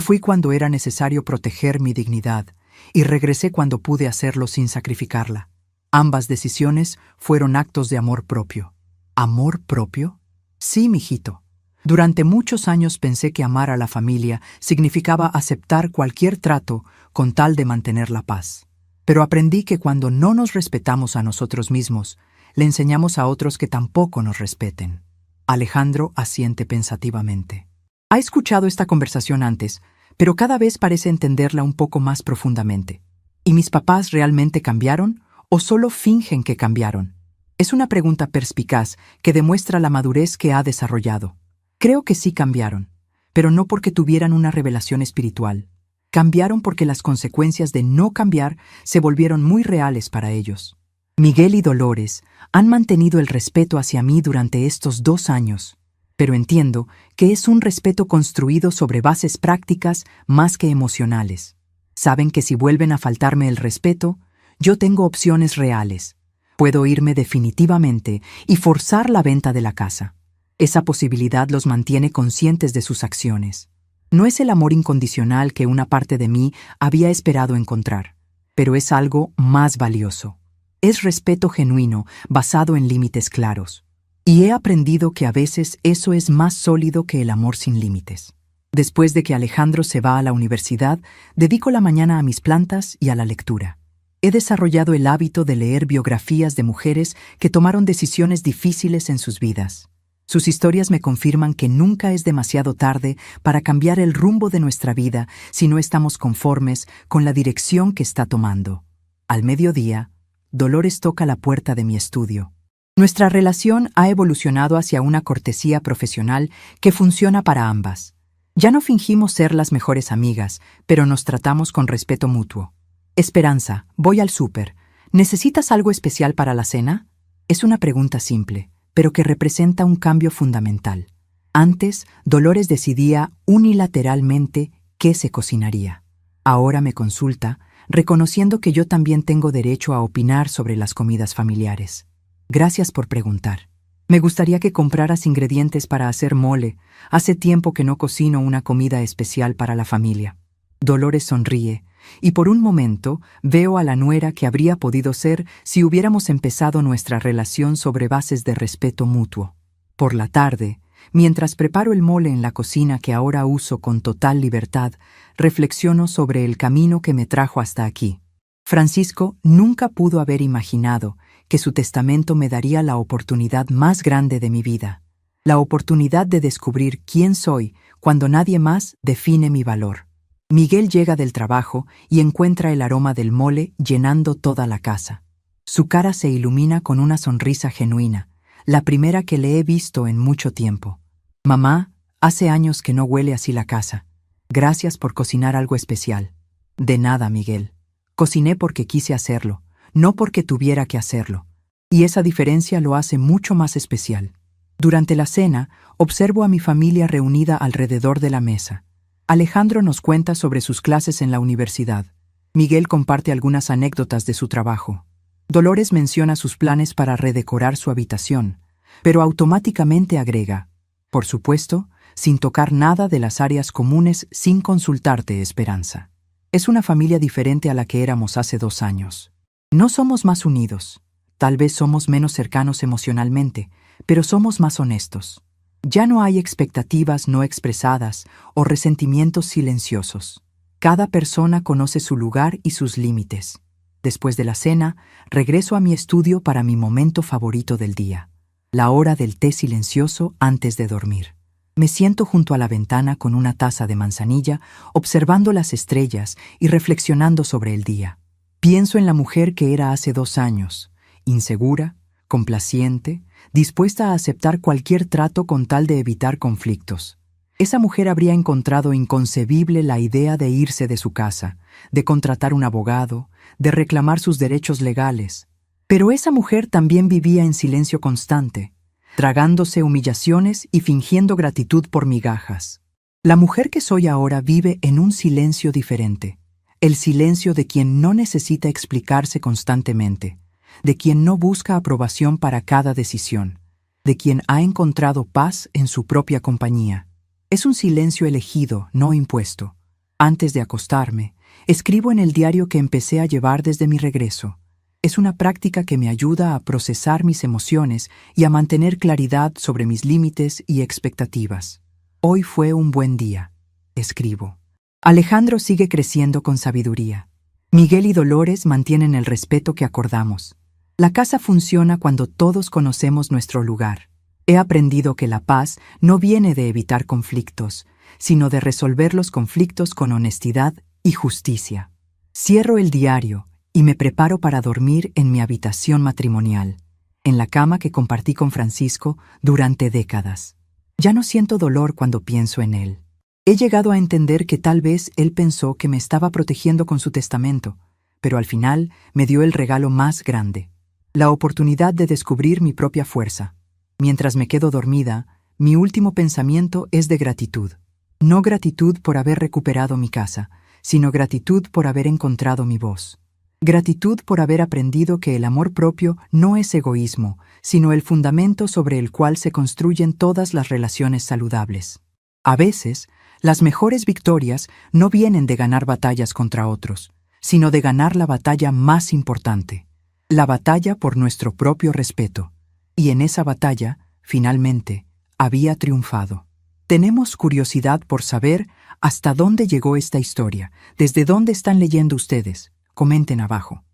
fui cuando era necesario proteger mi dignidad y regresé cuando pude hacerlo sin sacrificarla. Ambas decisiones fueron actos de amor propio. ¿Amor propio? Sí, mijito. Durante muchos años pensé que amar a la familia significaba aceptar cualquier trato con tal de mantener la paz. Pero aprendí que cuando no nos respetamos a nosotros mismos, le enseñamos a otros que tampoco nos respeten. Alejandro asiente pensativamente. Ha escuchado esta conversación antes, pero cada vez parece entenderla un poco más profundamente. ¿Y mis papás realmente cambiaron o solo fingen que cambiaron? Es una pregunta perspicaz que demuestra la madurez que ha desarrollado. Creo que sí cambiaron, pero no porque tuvieran una revelación espiritual. Cambiaron porque las consecuencias de no cambiar se volvieron muy reales para ellos. Miguel y Dolores han mantenido el respeto hacia mí durante estos 2 años, pero entiendo que es un respeto construido sobre bases prácticas más que emocionales. Saben que si vuelven a faltarme el respeto, yo tengo opciones reales. Puedo irme definitivamente y forzar la venta de la casa. Esa posibilidad los mantiene conscientes de sus acciones. No es el amor incondicional que una parte de mí había esperado encontrar, pero es algo más valioso. Es respeto genuino, basado en límites claros. Y he aprendido que a veces eso es más sólido que el amor sin límites. Después de que Alejandro se va a la universidad, dedico la mañana a mis plantas y a la lectura. He desarrollado el hábito de leer biografías de mujeres que tomaron decisiones difíciles en sus vidas. Sus historias me confirman que nunca es demasiado tarde para cambiar el rumbo de nuestra vida si no estamos conformes con la dirección que está tomando. Al mediodía, Dolores toca la puerta de mi estudio. Nuestra relación ha evolucionado hacia una cortesía profesional que funciona para ambas. Ya no fingimos ser las mejores amigas, pero nos tratamos con respeto mutuo. Esperanza, voy al súper. ¿Necesitas algo especial para la cena? Es una pregunta simple, pero que representa un cambio fundamental. Antes, Dolores decidía unilateralmente qué se cocinaría. Ahora me consulta, reconociendo que yo también tengo derecho a opinar sobre las comidas familiares. Gracias por preguntar. Me gustaría que compraras ingredientes para hacer mole. Hace tiempo que no cocino una comida especial para la familia. Dolores sonríe, y por un momento veo a la nuera que habría podido ser si hubiéramos empezado nuestra relación sobre bases de respeto mutuo. Por la tarde, mientras preparo el mole en la cocina que ahora uso con total libertad, reflexiono sobre el camino que me trajo hasta aquí. Francisco nunca pudo haber imaginado que su testamento me daría la oportunidad más grande de mi vida, la oportunidad de descubrir quién soy cuando nadie más define mi valor. Miguel llega del trabajo y encuentra el aroma del mole llenando toda la casa. Su cara se ilumina con una sonrisa genuina, la primera que le he visto en mucho tiempo. Mamá, hace años que no huele así la casa. Gracias por cocinar algo especial. De nada, Miguel. Cociné porque quise hacerlo, no porque tuviera que hacerlo. Y esa diferencia lo hace mucho más especial. Durante la cena, observo a mi familia reunida alrededor de la mesa. Alejandro nos cuenta sobre sus clases en la universidad. Miguel comparte algunas anécdotas de su trabajo. Dolores menciona sus planes para redecorar su habitación, pero automáticamente agrega, por supuesto, sin tocar nada de las áreas comunes sin consultarte, Esperanza. Es una familia diferente a la que éramos hace 2 años. No somos más unidos. Tal vez somos menos cercanos emocionalmente, pero somos más honestos. Ya no hay expectativas no expresadas o resentimientos silenciosos. Cada persona conoce su lugar y sus límites. Después de la cena, regreso a mi estudio para mi momento favorito del día, la hora del té silencioso antes de dormir. Me siento junto a la ventana con una taza de manzanilla, observando las estrellas y reflexionando sobre el día. Pienso en la mujer que era hace 2 años, insegura, complaciente, dispuesta a aceptar cualquier trato con tal de evitar conflictos. Esa mujer habría encontrado inconcebible la idea de irse de su casa, de contratar un abogado, de reclamar sus derechos legales. Pero esa mujer también vivía en silencio constante, tragándose humillaciones y fingiendo gratitud por migajas. La mujer que soy ahora vive en un silencio diferente, el silencio de quien no necesita explicarse constantemente, de quien no busca aprobación para cada decisión, de quien ha encontrado paz en su propia compañía. Es un silencio elegido, no impuesto. Antes de acostarme, escribo en el diario que empecé a llevar desde mi regreso. Es una práctica que me ayuda a procesar mis emociones y a mantener claridad sobre mis límites y expectativas. Hoy fue un buen día, escribo. Alejandro sigue creciendo con sabiduría. Miguel y Dolores mantienen el respeto que acordamos. La casa funciona cuando todos conocemos nuestro lugar. He aprendido que la paz no viene de evitar conflictos, sino de resolver los conflictos con honestidad y justicia. Cierro el diario y me preparo para dormir en mi habitación matrimonial, en la cama que compartí con Francisco durante décadas. Ya no siento dolor cuando pienso en él. He llegado a entender que tal vez él pensó que me estaba protegiendo con su testamento, pero al final me dio el regalo más grande, la oportunidad de descubrir mi propia fuerza. Mientras me quedo dormida, mi último pensamiento es de gratitud. No gratitud por haber recuperado mi casa, sino gratitud por haber encontrado mi voz. Gratitud por haber aprendido que el amor propio no es egoísmo, sino el fundamento sobre el cual se construyen todas las relaciones saludables. A veces, las mejores victorias no vienen de ganar batallas contra otros, sino de ganar la batalla más importante, la batalla por nuestro propio respeto. Y en esa batalla, finalmente, había triunfado. Tenemos curiosidad por saber hasta dónde llegó esta historia, desde dónde están leyendo ustedes. Comenten abajo.